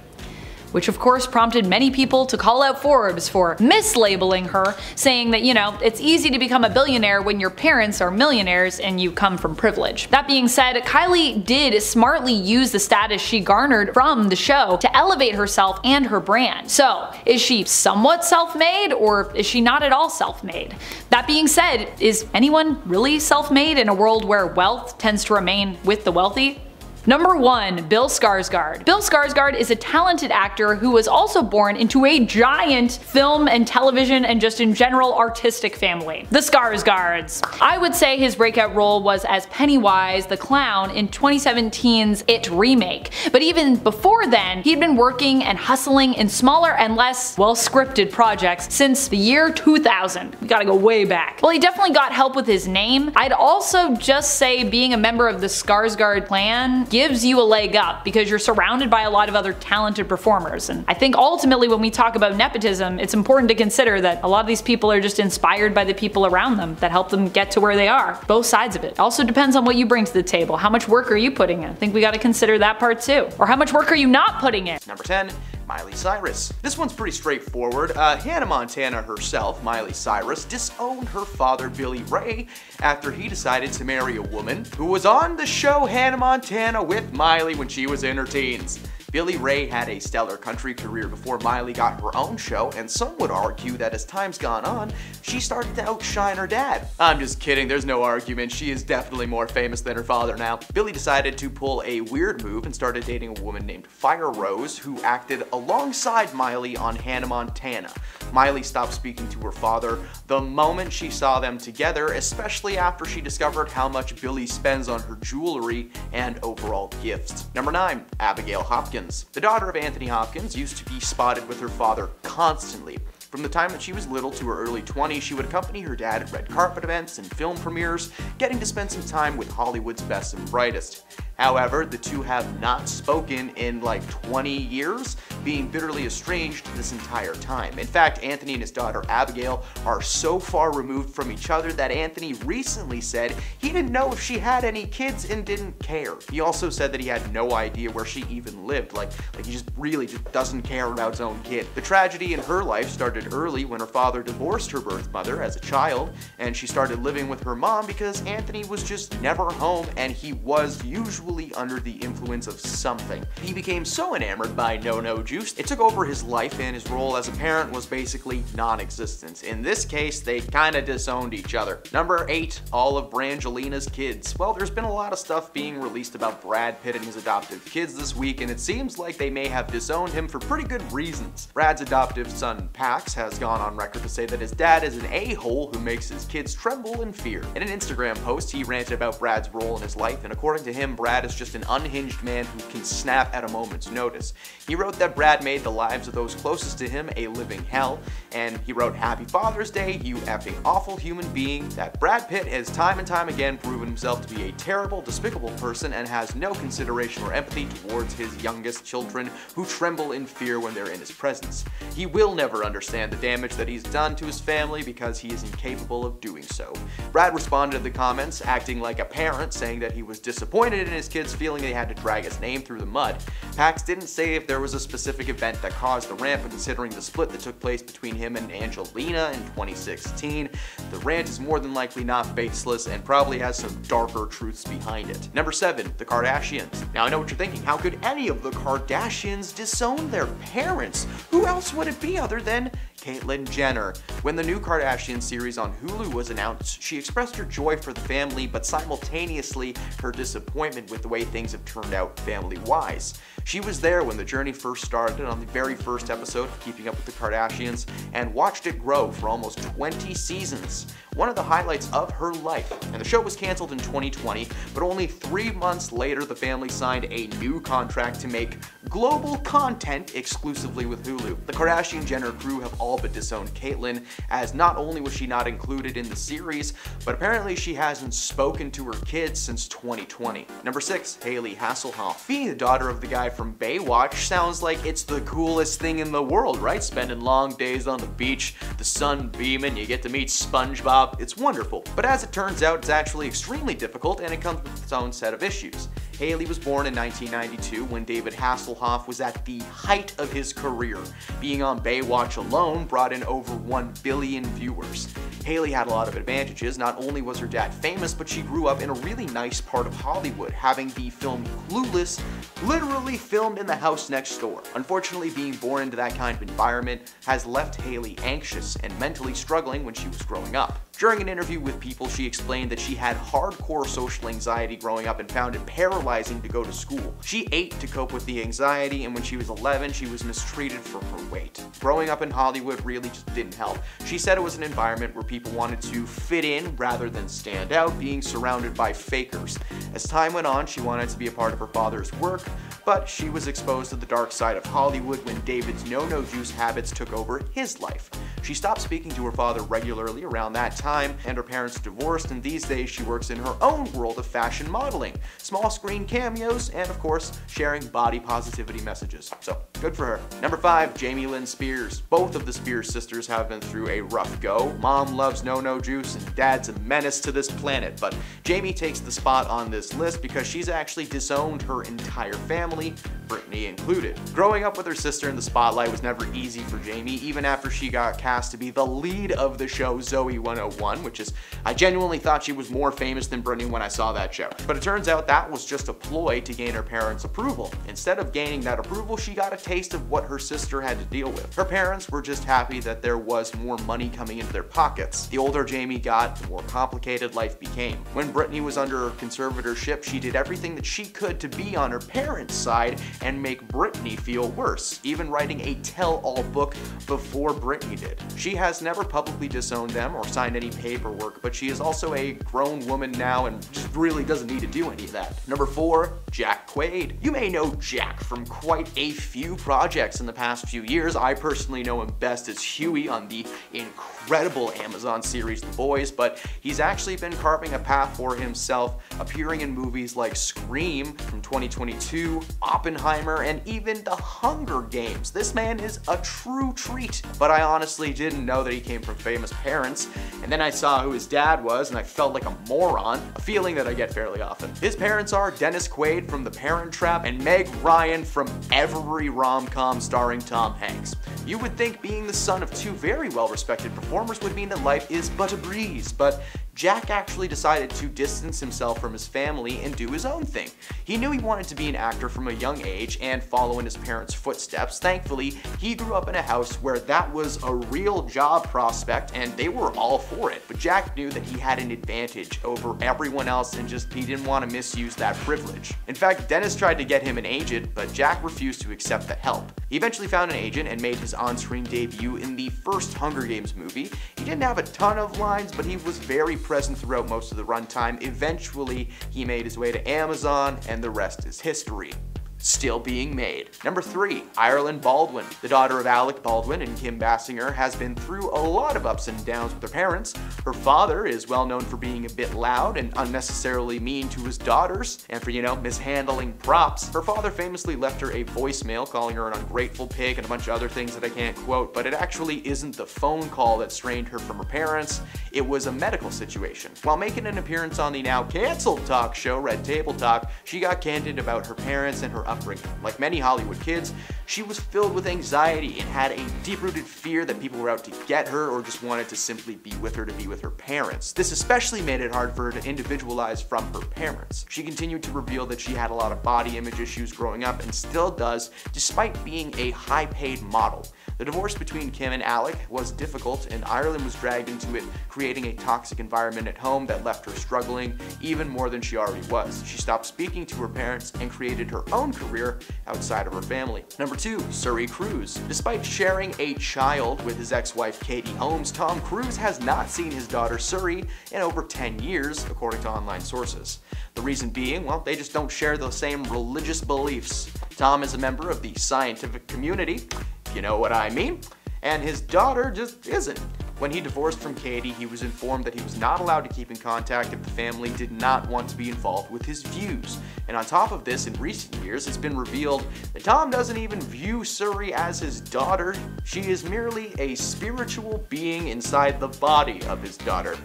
which of course prompted many people to call out Forbes for mislabeling her, saying that, you know, it's easy to become a billionaire when your parents are millionaires and you come from privilege. That being said, Kylie did smartly use the status she garnered from the show to elevate herself and her brand. So, is she somewhat self-made, or is she not at all self-made? That being said, is anyone really self-made in a world where wealth tends to remain with the wealthy? Number 1. Bill Skarsgård. Bill Skarsgård is a talented actor who was also born into a giant film and television and just in general artistic family. The Skarsgårds. I would say his breakout role was as Pennywise the Clown in 2017's It remake. But even before then, he'd been working and hustling in smaller and less well-scripted projects since the year 2000. We gotta go way back. Well, he definitely got help with his name. I'd also just say being a member of the Skarsgård clan gives you a leg up because you're surrounded by a lot of other talented performers. And I think ultimately when we talk about nepotism, it's important to consider that a lot of these people are just inspired by the people around them that help them get to where they are. Both sides of it. It also depends on what you bring to the table. How much work are you putting in? I think we gotta consider that part too. Or how much work are you not putting in? Number 10. Miley Cyrus. This one's pretty straightforward. Hannah Montana herself, Miley Cyrus, disowned her father Billy Ray after he decided to marry a woman who was on the show Hannah Montana with Miley when she was in her teens. Billy Ray had a stellar country career before Miley got her own show, and some would argue that as time's gone on, she started to outshine her dad. I'm just kidding, there's no argument, she is definitely more famous than her father now. Billy decided to pull a weird move and started dating a woman named Fire Rose, who acted alongside Miley on Hannah Montana. Miley stopped speaking to her father the moment she saw them together, especially after she discovered how much Billy spends on her jewelry and overall gifts. Number 9. Abigail Hopkins. The daughter of Anthony Hopkins used to be spotted with her father constantly. From the time that she was little to her early 20s, she would accompany her dad at red carpet events and film premieres, getting to spend some time with Hollywood's best and brightest. However, the two have not spoken in like 20 years, being bitterly estranged this entire time. In fact, Anthony and his daughter Abigail are so far removed from each other that Anthony recently said he didn't know if she had any kids and didn't care. He also said that he had no idea where she even lived, like he just really doesn't care about his own kid. The tragedy in her life started early when her father divorced her birth mother as a child, and she started living with her mom because Anthony was just never home and he was usually under the influence of something. He became so enamored by No Juice, it took over his life, and his role as a parent was basically non-existent. In this case, they kinda disowned each other. Number 8. All of Brangelina's kids. Well, there's been a lot of stuff being released about Brad Pitt and his adoptive kids this week, and it seems like they may have disowned him for pretty good reasons. Brad's adoptive son, Pax, has gone on record to say that his dad is an a-hole who makes his kids tremble in fear. In an Instagram post, he ranted about Brad's role in his life, and according to him, Brad is just an unhinged man who can snap at a moment's notice. He wrote that Brad made the lives of those closest to him a living hell, and he wrote, "Happy Father's Day, you effing awful human being." That Brad Pitt has time and time again proven himself to be a terrible, despicable person and has no consideration or empathy towards his youngest children who tremble in fear when they're in his presence. He will never understand the damage that he's done to his family because he is incapable of doing so. Brad responded to the comments acting like a parent, saying that he was disappointed in his kids feeling they had to drag his name through the mud. Pax didn't say if there was a specific event that caused the rant, but considering the split that took place between him and Angelina in 2016, the rant is more than likely not baseless and probably has some darker truths behind it. Number 7. The Kardashians. Now I know what you're thinking, how could any of the Kardashians disown their parents? Who else would it be other than Caitlyn Jenner? When the new Kardashian series on Hulu was announced, she expressed her joy for the family, but simultaneously her disappointment with the way things have turned out family-wise. She was there when the journey first started on the very first episode of Keeping Up with the Kardashians and watched it grow for almost 20 seasons. One of the highlights of her life. And the show was canceled in 2020, but only 3 months later the family signed a new contract to make global content exclusively with Hulu. The Kardashian-Jenner crew have all but disowned Caitlyn, as not only was she not included in the series, but apparently she hasn't spoken to her kids since 2020. Number 6. Hailey Hasselhoff. Being the daughter of the guy from Baywatch sounds like it's the coolest thing in the world, right? Spending long days on the beach, the sun beaming, you get to meet SpongeBob. It's wonderful. But as it turns out, it's actually extremely difficult and it comes with its own set of issues. Haley was born in 1992 when David Hasselhoff was at the height of his career. Being on Baywatch alone brought in over 1 billion viewers. Haley had a lot of advantages. Not only was her dad famous, but she grew up in a really nice part of Hollywood, having the film Clueless literally filmed in the house next door. Unfortunately, being born into that kind of environment has left Haley anxious and mentally struggling when she was growing up. During an interview with People, she explained that she had hardcore social anxiety growing up and found it paralyzing to go to school. She ate to cope with the anxiety, and when she was 11, she was mistreated for her weight. Growing up in Hollywood really just didn't help. She said it was an environment where people wanted to fit in rather than stand out, being surrounded by fakers. As time went on, she wanted to be a part of her father's work, but she was exposed to the dark side of Hollywood when David's no-no juice habits took over his life. She stopped speaking to her father regularly around that time, and her parents divorced, and these days she works in her own world of fashion modeling, small screen cameos, and of course, sharing body positivity messages. So, good for her. Number 5, Jamie Lynn Spears. Both of the Spears sisters have been through a rough go. Mom loves no-no juice, and dad's a menace to this planet, but Jamie takes the spot on this list because she's actually disowned her entire family, Brittany included. Growing up with her sister in the spotlight was never easy for Jamie, even after she got cast to be the lead of the show Zoey 101, which is, I genuinely thought she was more famous than Brittany when I saw that show. But it turns out that was just a ploy to gain her parents' approval. Instead of gaining that approval, she got a taste of what her sister had to deal with. Her parents were just happy that there was more money coming into their pockets. The older Jamie got, the more complicated life became. When Brittany was under conservatorship, she did everything that she could to be on her parents' side and make Brittany feel worse, even writing a tell-all book before Brittany did. She has never publicly disowned them or signed any paperwork, but she is also a grown woman now and just really doesn't need to do any of that. Number 4, Jack Quaid. You may know Jack from quite a few projects in the past few years. I personally know him best as Huey on the incredible Amazon series The Boys, but he's actually been carving a path for himself, appearing in movies like Scream from 2022, Oppenheimer, and even The Hunger Games. This man is a true treat, but I honestly didn't know that he came from famous parents, and then I saw who his dad was and I felt like a moron, a feeling that I get fairly often. His parents are Dennis Quaid from The Parent Trap and Meg Ryan from every rom-com starring Tom Hanks. You would think being the son of two very well-respected performers would mean that life is but a breeze, but Jack actually decided to distance himself from his family and do his own thing. He knew he wanted to be an actor from a young age and follow in his parents' footsteps. Thankfully, he grew up in a house where that was a real job prospect and they were all for it. But Jack knew that he had an advantage over everyone else and he didn't want to misuse that privilege. In fact, Dennis tried to get him an agent, but Jack refused to accept the help. He eventually found an agent and made his on-screen debut in the first Hunger Games movie. He didn't have a ton of lines, but he was very present throughout most of the runtime. Eventually, he made his way to Amazon, and the rest is history. Still being made. Number 3, Ireland Baldwin. The daughter of Alec Baldwin and Kim Basinger has been through a lot of ups and downs with her parents. Her father is well known for being a bit loud and unnecessarily mean to his daughters, and for, mishandling props. Her father famously left her a voicemail calling her an ungrateful pig and a bunch of other things that I can't quote, but it actually isn't the phone call that strained her from her parents. It was a medical situation. While making an appearance on the now canceled talk show Red Table Talk, she got candid about her parents and her upbringing. Like many Hollywood kids, she was filled with anxiety and had a deep-rooted fear that people were out to get her or just wanted to simply be with her to be with her parents. This especially made it hard for her to individualize from her parents. She continued to reveal that she had a lot of body image issues growing up and still does, despite being a high-paid model. The divorce between Kim and Alec was difficult, and Ireland was dragged into it, creating a toxic environment at home that left her struggling even more than she already was. She stopped speaking to her parents and created her own career outside of her family. Number 2, Suri Cruise. Despite sharing a child with his ex-wife Katie Holmes, Tom Cruise has not seen his daughter Suri in over 10 years, according to online sources. The reason being, well, they just don't share the same religious beliefs. Tom is a member of the scientific community, if you know what I mean, and his daughter just isn't. When he divorced from Katie, he was informed that he was not allowed to keep in contact if the family did not want to be involved with his views. And on top of this, in recent years, it's been revealed that Tom doesn't even view Suri as his daughter. She is merely a spiritual being inside the body of his daughter.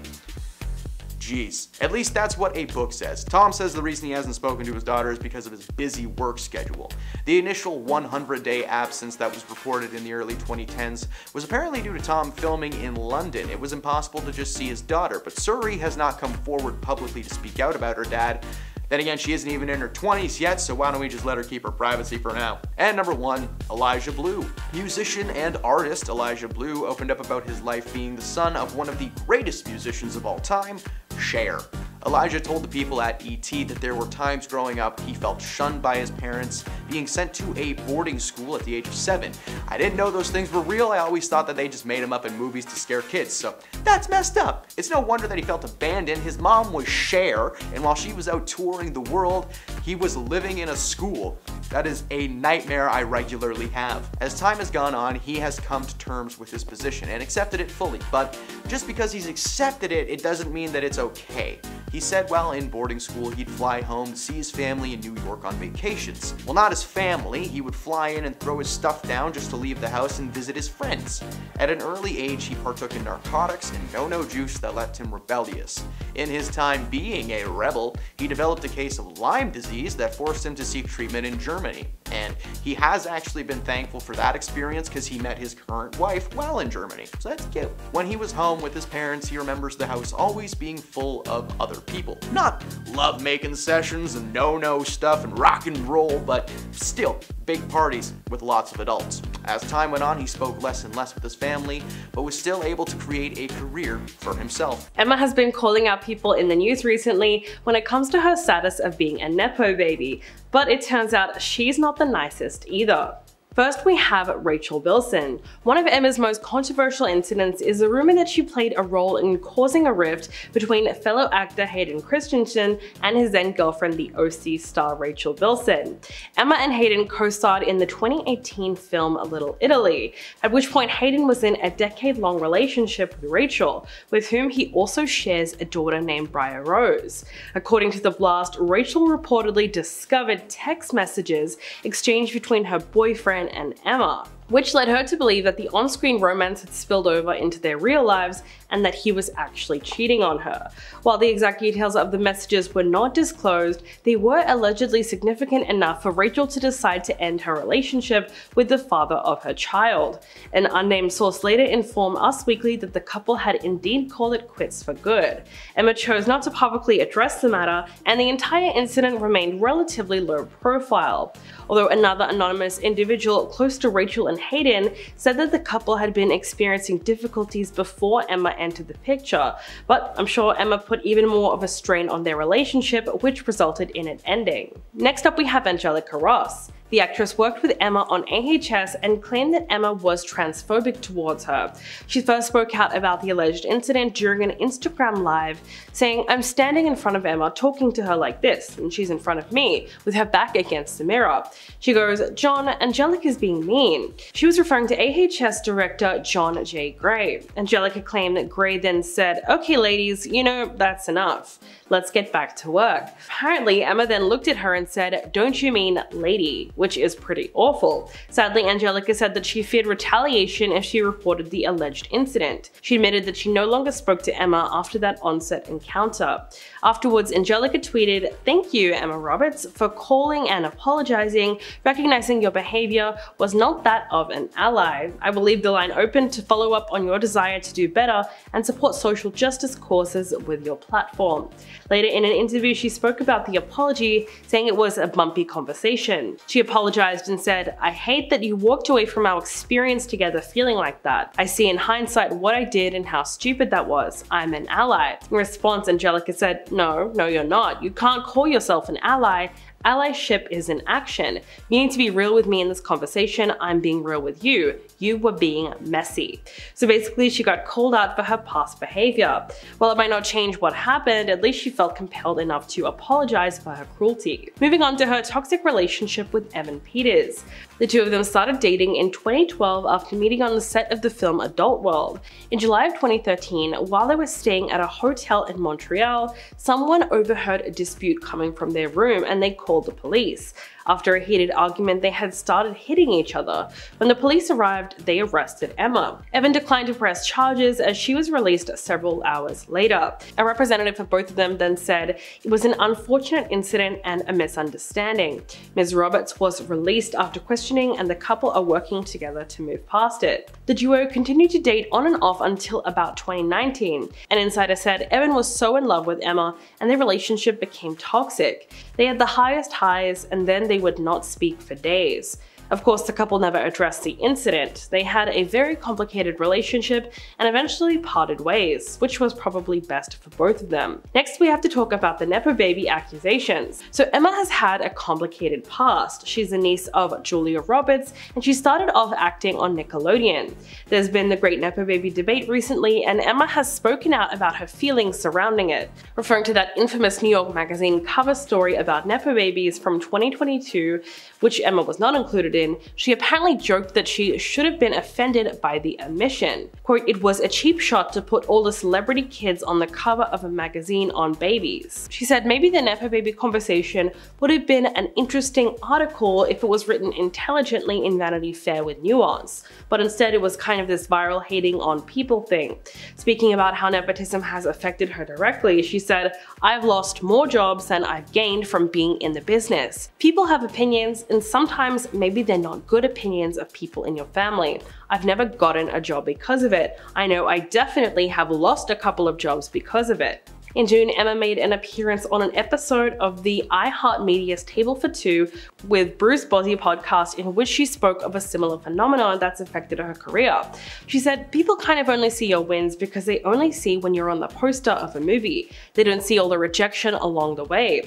Jeez. At least that's what a book says. Tom says the reason he hasn't spoken to his daughter is because of his busy work schedule. The initial 100-day absence that was reported in the early 2010s was apparently due to Tom filming in London. It was impossible to just see his daughter, but Suri has not come forward publicly to speak out about her dad. Then again, she isn't even in her 20s yet, so why don't we just let her keep her privacy for now? And number 1, Elijah Blue. Musician and artist Elijah Blue opened up about his life being the son of one of the greatest musicians of all time, Cher. Elijah told the people at ET that there were times growing up he felt shunned by his parents, being sent to a boarding school at the age of 7. I didn't know those things were real. I always thought that they just made them up in movies to scare kids, so that's messed up. It's no wonder that he felt abandoned. His mom was Cher, and while she was out touring the world, he was living in a school. That is a nightmare I regularly have. As time has gone on, he has come to terms with his position and accepted it fully, but just because he's accepted it, it doesn't mean that it's okay. He said while in boarding school he'd fly home to see his family in New York on vacations. Well, not his family, he would fly in and throw his stuff down just to leave the house and visit his friends. At an early age, he partook in narcotics and no-no juice that left him rebellious. In his time being a rebel, he developed a case of Lyme disease that forced him to seek treatment in Germany. And he has actually been thankful for that experience because he met his current wife while in Germany. So that's cute. When he was home with his parents, he remembers the house always being full of other people. Not love-making sessions and no-no stuff and rock and roll, but still big parties with lots of adults. As time went on, he spoke less and less with his family, but was still able to create a career for himself. Emma has been calling out people in the news recently when it comes to her status of being a nepo baby, but it turns out she's not the nicest either. First, we have Rachel Bilson. One of Emma's most controversial incidents is the rumor that she played a role in causing a rift between fellow actor Hayden Christensen and his then girlfriend, the OC star Rachel Bilson. Emma and Hayden co-starred in the 2018 film Little Italy, at which point Hayden was in a decade-long relationship with Rachel, with whom he also shares a daughter named Briar Rose. According to The Blast, Rachel reportedly discovered text messages exchanged between her boyfriend and Emma, which led her to believe that the on-screen romance had spilled over into their real lives and that he was actually cheating on her. While the exact details of the messages were not disclosed, they were allegedly significant enough for Rachel to decide to end her relationship with the father of her child. An unnamed source later informed Us Weekly that the couple had indeed called it quits for good. Emma chose not to publicly address the matter, and the entire incident remained relatively low profile. Although another anonymous individual close to Rachel and Hayden said that the couple had been experiencing difficulties before Emma entered the picture, but I'm sure Emma put even more of a strain on their relationship, which resulted in it ending. Next up, we have Angelica Ross. The actress worked with Emma on AHS and claimed that Emma was transphobic towards her. She first spoke out about the alleged incident during an Instagram live, saying, "I'm standing in front of Emma talking to her like this, and she's in front of me, with her back against the mirror." She goes, "John, Angelica's being mean." She was referring to AHS director John J. Gray. Angelica claimed that Gray then said, "Okay ladies, you know, that's enough. Let's get back to work." Apparently, Emma then looked at her and said, "Don't you mean lady?" which is pretty awful. Sadly, Angelica said that she feared retaliation if she reported the alleged incident. She admitted that she no longer spoke to Emma after that on-set encounter. Afterwards, Angelica tweeted, "Thank you, Emma Roberts, for calling and apologizing, recognizing your behavior was not that of an ally. I will leave the line open to follow up on your desire to do better and support social justice causes with your platform." Later in an interview, she spoke about the apology, saying it was a bumpy conversation. She apologized and said, "I hate that you walked away from our experience together feeling like that. I see in hindsight what I did and how stupid that was. I'm an ally." In response, Angelica said, No, you're not. You can't call yourself an ally. Allyship is in action. You need to be real with me in this conversation. I'm being real with you. You were being messy." So basically, she got called out for her past behavior. While it might not change what happened, at least she felt compelled enough to apologize for her cruelty. Moving on to her toxic relationship with Evan Peters. The two of them started dating in 2012 after meeting on the set of the film Adult World. In July of 2013, while they were staying at a hotel in Montreal, someone overheard a dispute coming from their room and they called called the police. After a heated argument, they had started hitting each other. When the police arrived, they arrested Emma. Evan declined to press charges as she was released several hours later. A representative for both of them then said it was an unfortunate incident and a misunderstanding. Ms. Roberts was released after questioning, and the couple are working together to move past it. The duo continued to date on and off until about 2019. An insider said Evan was so in love with Emma and their relationship became toxic. They had the highest highs and then they would not speak for days. Of course, the couple never addressed the incident. They had a very complicated relationship and eventually parted ways, which was probably best for both of them. Next, we have to talk about the Nepo baby accusations. So Emma has had a complicated past. She's the niece of Julia Roberts, and she started off acting on Nickelodeon. There's been the great Nepo baby debate recently, and Emma has spoken out about her feelings surrounding it, referring to that infamous New York Magazine cover story about Nepo babies from 2022, which Emma was not included in. She apparently joked that she should have been offended by the omission. Quote, "It was a cheap shot to put all the celebrity kids on the cover of a magazine on babies." She said maybe the Nepo baby conversation would have been an interesting article if it was written intelligently in Vanity Fair with nuance, but instead it was kind of this viral hating on people thing. Speaking about how nepotism has affected her directly, she said, "I've lost more jobs than I've gained from being in the business. People have opinions, and sometimes maybe they're not good opinions of people in your family. I've never gotten a job because of it. I know I definitely have lost a couple of jobs because of it." In June, Emma made an appearance on an episode of the iHeartMedia's Table for Two with Bruce Bozzi podcast, in which she spoke of a similar phenomenon that's affected her career. She said, "People kind of only see your wins because they only see when you're on the poster of a movie. They don't see all the rejection along the way."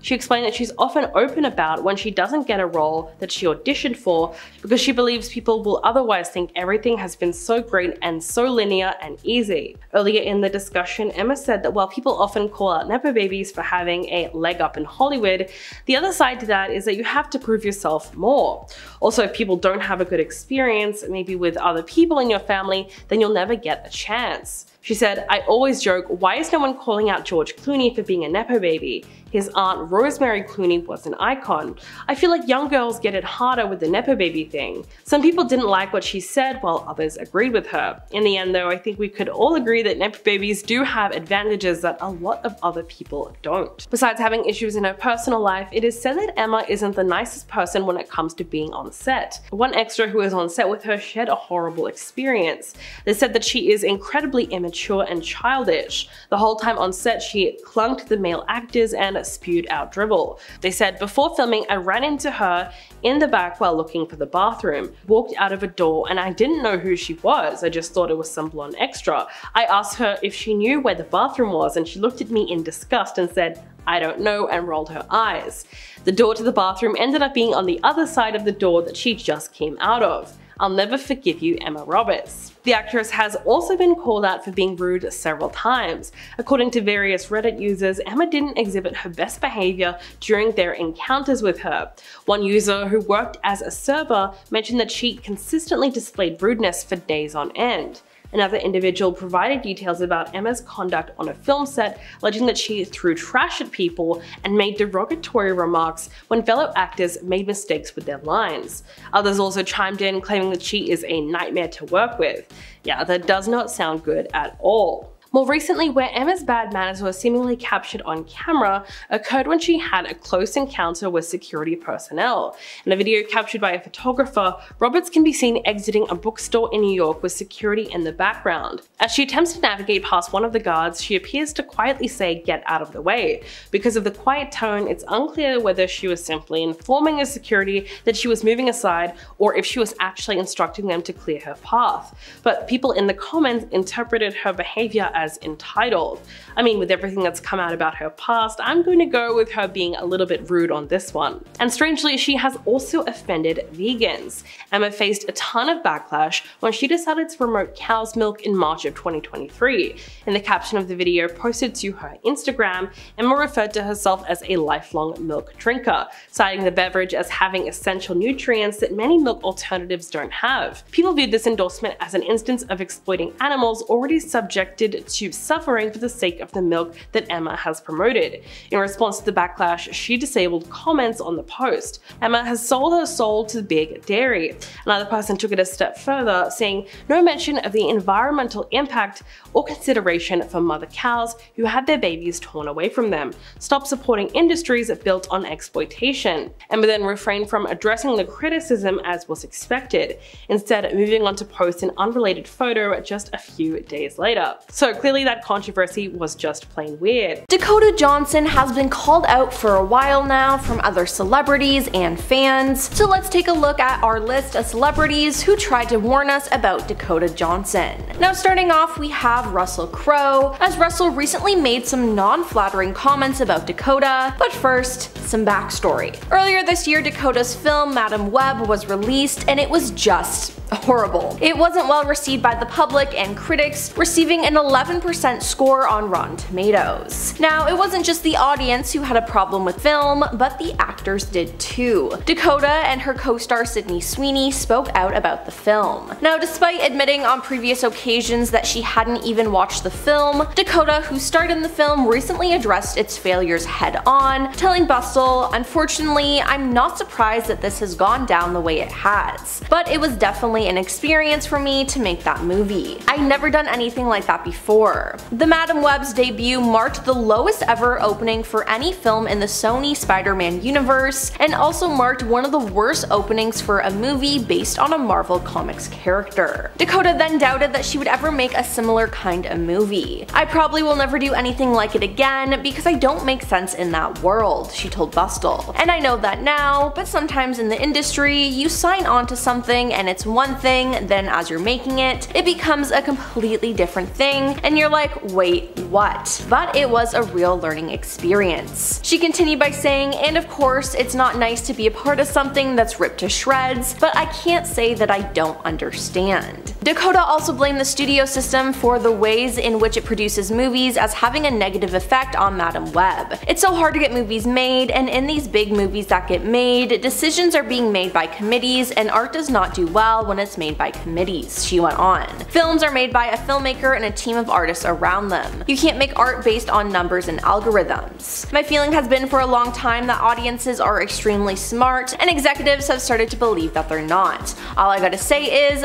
She explained that she's often open about when she doesn't get a role that she auditioned for because she believes people will otherwise think everything has been so great and so linear and easy. Earlier in the discussion, Emma said that while people often call out Nepo babies for having a leg up in Hollywood, the other side to that is that you have to prove yourself more. Also, if people don't have a good experience, maybe with other people in your family, then you'll never get a chance. She said, "I always joke, why is no one calling out George Clooney for being a Nepo baby? His aunt Rosemary Clooney was an icon. I feel like young girls get it harder with the Nepo baby thing." Some people didn't like what she said while others agreed with her. In the end though, I think we could all agree that Nepo babies do have advantages that a lot of other people don't. Besides having issues in her personal life, it is said that Emma isn't the nicest person when it comes to being on set. One extra who was on set with her shared a horrible experience. They said that she is incredibly immature and childish. The whole time on set, she clung to the male actors and spewed out dribble. They said, "Before filming, I ran into her in the back while looking for the bathroom, walked out of a door, and I didn't know who she was. I just thought it was some blonde extra. I asked her if she knew where the bathroom was, and she looked at me in disgust and said, 'I don't know,' and rolled her eyes. The door to the bathroom ended up being on the other side of the door that she just came out of. I'll never forgive you, Emma Roberts." The actress has also been called out for being rude several times. According to various Reddit users, Emma didn't exhibit her best behavior during their encounters with her. One user who worked as a server mentioned that she consistently displayed rudeness for days on end. Another individual provided details about Emma's conduct on a film set, alleging that she threw trash at people and made derogatory remarks when fellow actors made mistakes with their lines. Others also chimed in, claiming that she is a nightmare to work with. Yeah, that does not sound good at all. More recently, where Emma's bad manners were seemingly captured on camera occurred when she had a close encounter with security personnel. In a video captured by a photographer, Roberts can be seen exiting a bookstore in New York with security in the background. As she attempts to navigate past one of the guards, she appears to quietly say, "Get out of the way." Because of the quiet tone, it's unclear whether she was simply informing the security that she was moving aside or if she was actually instructing them to clear her path. But people in the comments interpreted her behavior as entitled. I mean, with everything that's come out about her past, I'm going to go with her being a little bit rude on this one. And strangely, she has also offended vegans. Emma faced a ton of backlash when she decided to promote cow's milk in March of 2023. In the caption of the video posted to her Instagram, Emma referred to herself as a lifelong milk drinker, citing the beverage as having essential nutrients that many milk alternatives don't have. People viewed this endorsement as an instance of exploiting animals already subjected to suffering for the sake of the milk that Emma has promoted. In response to the backlash, she disabled comments on the post. Emma has sold her soul to Big Dairy. Another person took it a step further, saying no mention of the environmental impact or consideration for mother cows who had their babies torn away from them. Stop supporting industries built on exploitation. Emma then refrained from addressing the criticism as was expected, instead moving on to post an unrelated photo just a few days later. So clearly that controversy was just plain weird. Dakota Johnson has been called out for a while now from other celebrities and fans, so let's take a look at our list of celebrities who tried to warn us about Dakota Johnson. Now starting off, we have Russell Crowe, as Russell recently made some non-flattering comments about Dakota, but first, some backstory. Earlier this year, Dakota's film Madam Web was released, and it was just horrible. It wasn't well received by the public and critics, receiving an 11% score on Rotten Tomatoes. Now, it wasn't just the audience who had a problem with film, but the actors did too. Dakota and her co-star Sydney Sweeney spoke out about the film. Now, despite admitting on previous occasions that she hadn't even watched the film, Dakota, who starred in the film, recently addressed its failures head-on, telling Bustle, "Unfortunately, I'm not surprised that this has gone down the way it has, but it was definitely an experience for me to make that movie. I'd never done anything like that before." The Madam Web's debut marked the lowest ever opening for any film in the Sony Spider-Man universe, and also marked one of the worst openings for a movie based on a Marvel Comics character. Dakota then doubted that she would ever make a similar kind of movie. "I probably will never do anything like it again because I don't make sense in that world," she told Bustle. "And I know that now, but sometimes in the industry, you sign on to something and it's one thing, then as you're making it, it becomes a completely different thing, and you're like, wait, what?" But it was a real learning experience. She continued by saying, "And of course, it's not nice to be a part of something that's ripped to shreds, but I can't say that I don't understand." Dakota also blamed the studio system for the ways in which it produces movies as having a negative effect on Madam Web. "It's so hard to get movies made, and in these big movies that get made, decisions are being made by committees, and art does not do well when it's made by committees," she went on. "Films are made by a filmmaker and a team of artists around them. You can't make art based on numbers and algorithms. My feeling has been for a long time that audiences are extremely smart, and executives have started to believe that they're not. All I gotta say is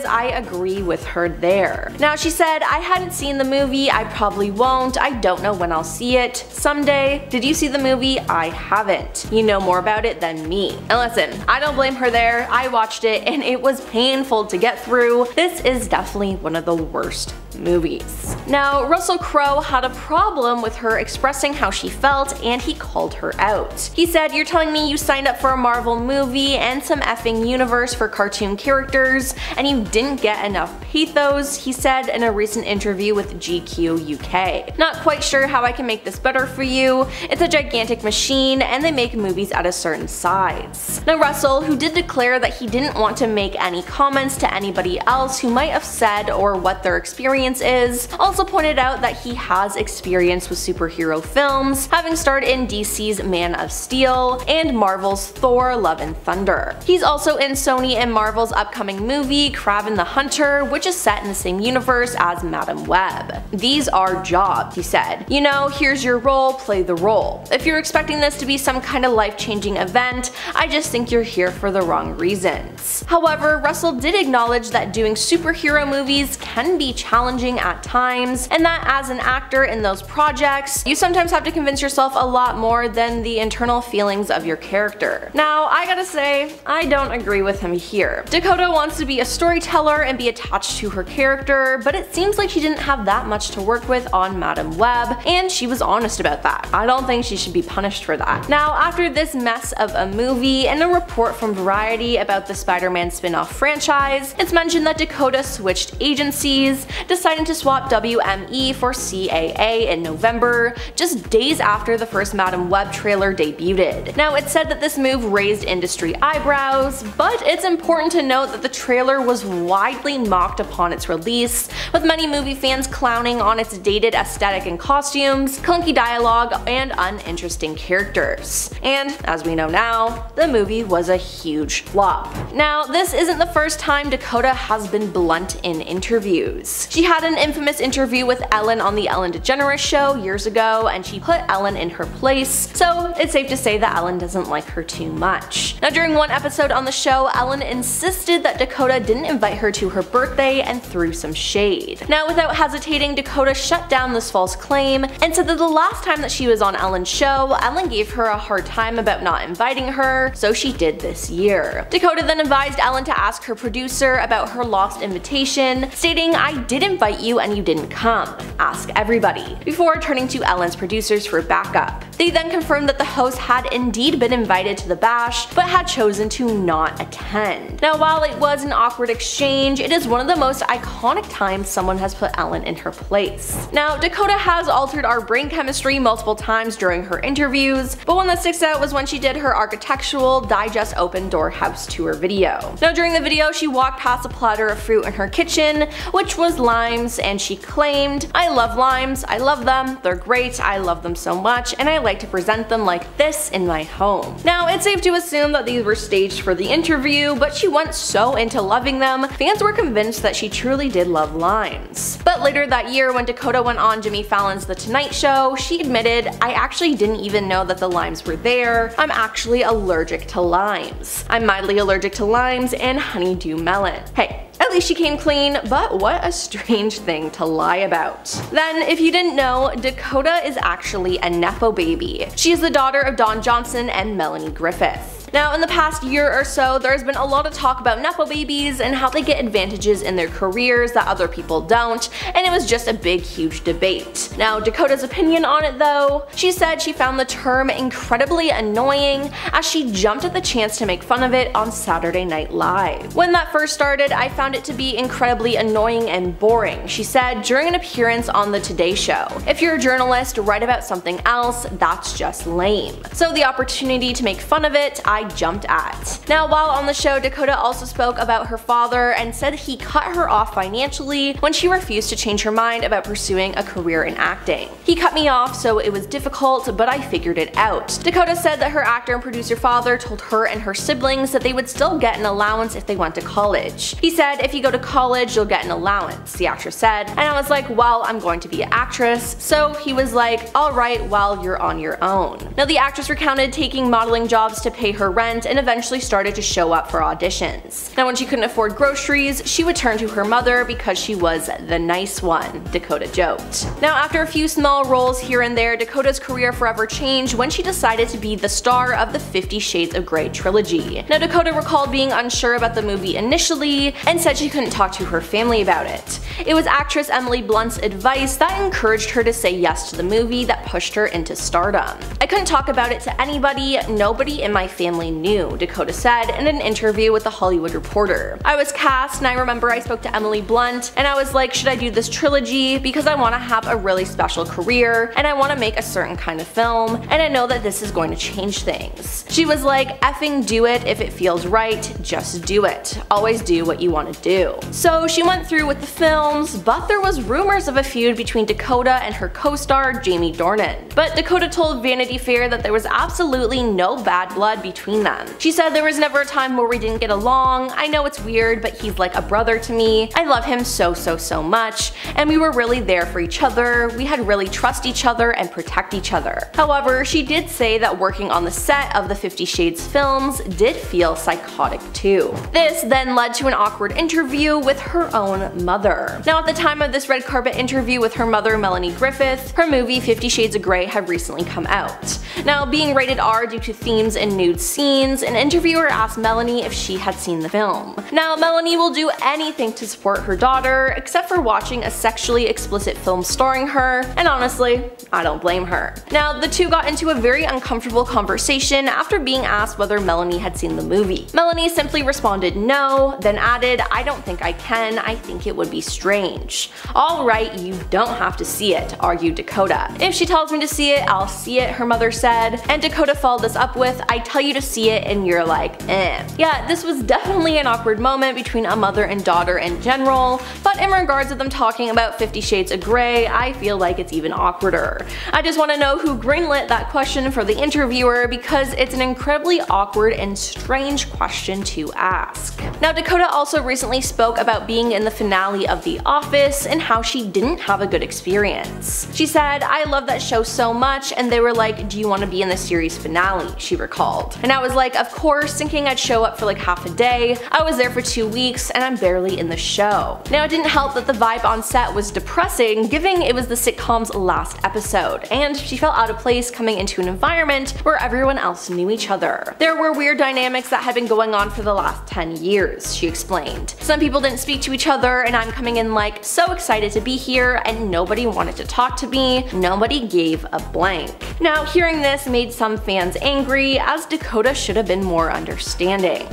I agree with her there." Now she said, "I hadn't seen the movie, I probably won't, I don't know when I'll see it. Someday. Did you see the movie? I haven't. You know more about it than me." And listen, I don't blame her there. I watched it and it was painful to get through. This is definitely one of the worst movies. Now, Russell Crowe had a problem with her expressing how she felt, and he called her out. He said, "You're telling me you signed up for a Marvel movie and some effing universe for cartoon characters, and you didn't get enough pathos," he said in a recent interview with GQ UK. "Not quite sure how I can make this better for you. It's a gigantic machine, and they make movies at a certain size." Now, Russell, who did declare that he didn't want to make any comments to anybody else who might have said or what their experience is, also pointed out that he has experience with superhero films, having starred in DC's Man of Steel and Marvel's Thor: Love and Thunder. He's also in Sony and Marvel's upcoming movie Kraven the Hunter, which is set in the same universe as Madam Web. "These are jobs," he said. "You know, here's your role, play the role. If you're expecting this to be some kind of life-changing event, I just think you're here for the wrong reasons." However, Russell did acknowledge that doing superhero movies can be challenging at times, and that as an actor in those projects, you sometimes have to convince yourself a lot more than the internal feelings of your character. Now, I gotta say, I don't agree with him here. Dakota wants to be a storyteller and be attached to her character, but it seems like she didn't have that much to work with on Madam Web, and she was honest about that. I don't think she should be punished for that. Now, after this mess of a movie and a report from Variety about the Spider-Man spin-off franchise, it's mentioned that Dakota switched agencies, deciding to swap WME for CAA in November, just days after the first Madam Web trailer debuted. Now, it's said that this move raised industry eyebrows, but it's important to note that the trailer was widely mocked upon its release, with many movie fans clowning on its dated aesthetic and costumes, clunky dialogue, and uninteresting characters. And, as we know now, the movie was a huge flop. Now, this isn't the first time Dakota has been blunt in interviews. She had an infamous interview with Ellen on the Ellen DeGeneres show years ago, and she put Ellen in her place, so it's safe to say that Ellen doesn't like her too much. Now during one episode on the show, Ellen insisted that Dakota didn't invite her to her birthday and threw some shade. Now without hesitating, Dakota shut down this false claim and said that the last time that she was on Ellen's show, Ellen gave her a hard time about not inviting her, so she did this year. Dakota then advised Ellen to ask her producer about her lost invitation, stating, "I did invite you and you didn't come. Ask everybody," before turning to Ellen's producers for backup. They then confirmed that the host had indeed been invited to the bash, but had chosen to not attend. Now while it was an awkward exchange, it is one of the most iconic times someone has put Ellen in her place. Now Dakota has altered our brain chemistry multiple times during her interviews, but one that sticks out was when she did her Architectural Digest Open Door house tour video. Now during the video, she walked past a platter of fruit in her kitchen, which was limes, and she claimed, "I love limes, I love them, they're great, I love them so much, and I like to present them like this in my home." Now it's safe to assume that these were staged for the interview, but she went so into loving them, fans were convinced that she truly did love limes. But later that year, when Dakota went on Jimmy Fallon's The Tonight Show, she admitted, "I actually didn't even know that the limes were there. I'm actually allergic to limes. I'm mildly allergic to limes and honeydew melon." Hey, at least she came clean, but what a strange thing to lie about. Then, if you didn't know, Dakota is actually a Nepo baby. She is the daughter of Don Johnson and Melanie Griffith. Now in the past year or so, there has been a lot of talk about Nepo babies and how they get advantages in their careers that other people don't, and it was just a big huge debate. Now Dakota's opinion on it though, she said she found the term incredibly annoying as she jumped at the chance to make fun of it on Saturday Night Live. "When that first started, I found it to be incredibly annoying and boring," she said during an appearance on the Today Show. "If you're a journalist, write about something else, that's just lame. So the opportunity to make fun of it, I jumped at." Now while on the show, Dakota also spoke about her father and said he cut her off financially when she refused to change her mind about pursuing a career in acting. "He cut me off, so it was difficult, but I figured it out." Dakota said that her actor and producer father told her and her siblings that they would still get an allowance if they went to college. He said, "If you go to college, you'll get an allowance," the actress said, and I was like, "Well, I'm going to be an actress." So he was like, "Alright, well, you're on your own." Now the actress recounted taking modeling jobs to pay her rent and eventually started to show up for auditions. Now when she couldn't afford groceries, she would turn to her mother because she was the nice one, Dakota joked. Now after a few small roles here and there, Dakota's career forever changed when she decided to be the star of the 50 Shades of Grey trilogy. Now Dakota recalled being unsure about the movie initially and said she couldn't talk to her family about it. It was actress Emily Blunt's advice that encouraged her to say yes to the movie that pushed her into stardom. "I couldn't talk about it to anybody, nobody in my family knew," Dakota said in an interview with The Hollywood Reporter. "I was cast and I remember I spoke to Emily Blunt and I was like, should I do this trilogy because I want to have a really special career and I want to make a certain kind of film and I know that this is going to change things." She was like, "Effing do it if it feels right, just do it. Always do what you want to do." So she went through with the films, but there was rumors of a feud between Dakota and her co-star Jamie Dornan. But Dakota told Vanity Fair that there was absolutely no bad blood between them. She said, "There was never a time where we didn't get along. I know it's weird, but he's like a brother to me. I love him so much, and we were really there for each other. We had really trust each other and protect each other." However, she did say that working on the set of the 50 Shades films did feel psychotic too. This then led to an awkward interview with her own mother. Now at the time of this red carpet interview with her mother Melanie Griffith, her movie 50 Shades of Grey had recently come out. Now being rated R due to themes and nude scenes, an interviewer asked Melanie if she had seen the film. Now Melanie will do anything to support her daughter except for watching a sexually explicit film starring her, and honestly, I don't blame her. Now the two got into a very uncomfortable conversation after being asked whether Melanie had seen the movie. Melanie simply responded no, then added, "I don't think I can, I think it would be strange." "Alright, you don't have to see it," argued Dakota. "If she tells me to see it, I'll see it," her mother said, and Dakota followed this up with, "I tell you to just see it and you're like, eh. Yeah, this was definitely an awkward moment between a mother and daughter in general, but in regards to them talking about 50 Shades of Grey, I feel like it's even awkwarder. I just want to know who greenlit that question for the interviewer because it's an incredibly awkward and strange question to ask. Now, Dakota also recently spoke about being in the finale of The Office and how she didn't have a good experience. She said, "I love that show so much, and they were like, do you want to be in the series finale?" she recalled. And I was like, of course, thinking I'd show up for like half a day. I was there for 2 weeks and I'm barely in the show. Now, it didn't help that the vibe on set was depressing, given it was the sitcom's last episode, and she felt out of place coming into an environment where everyone else knew each other. There were weird dynamics that had been going on for the last 10 years, she explained. Some people didn't speak to each other, and I'm coming in like so excited to be here, and nobody wanted to talk to me. Nobody gave a blank. Now, hearing this made some fans angry, as Dakota should have been more understanding.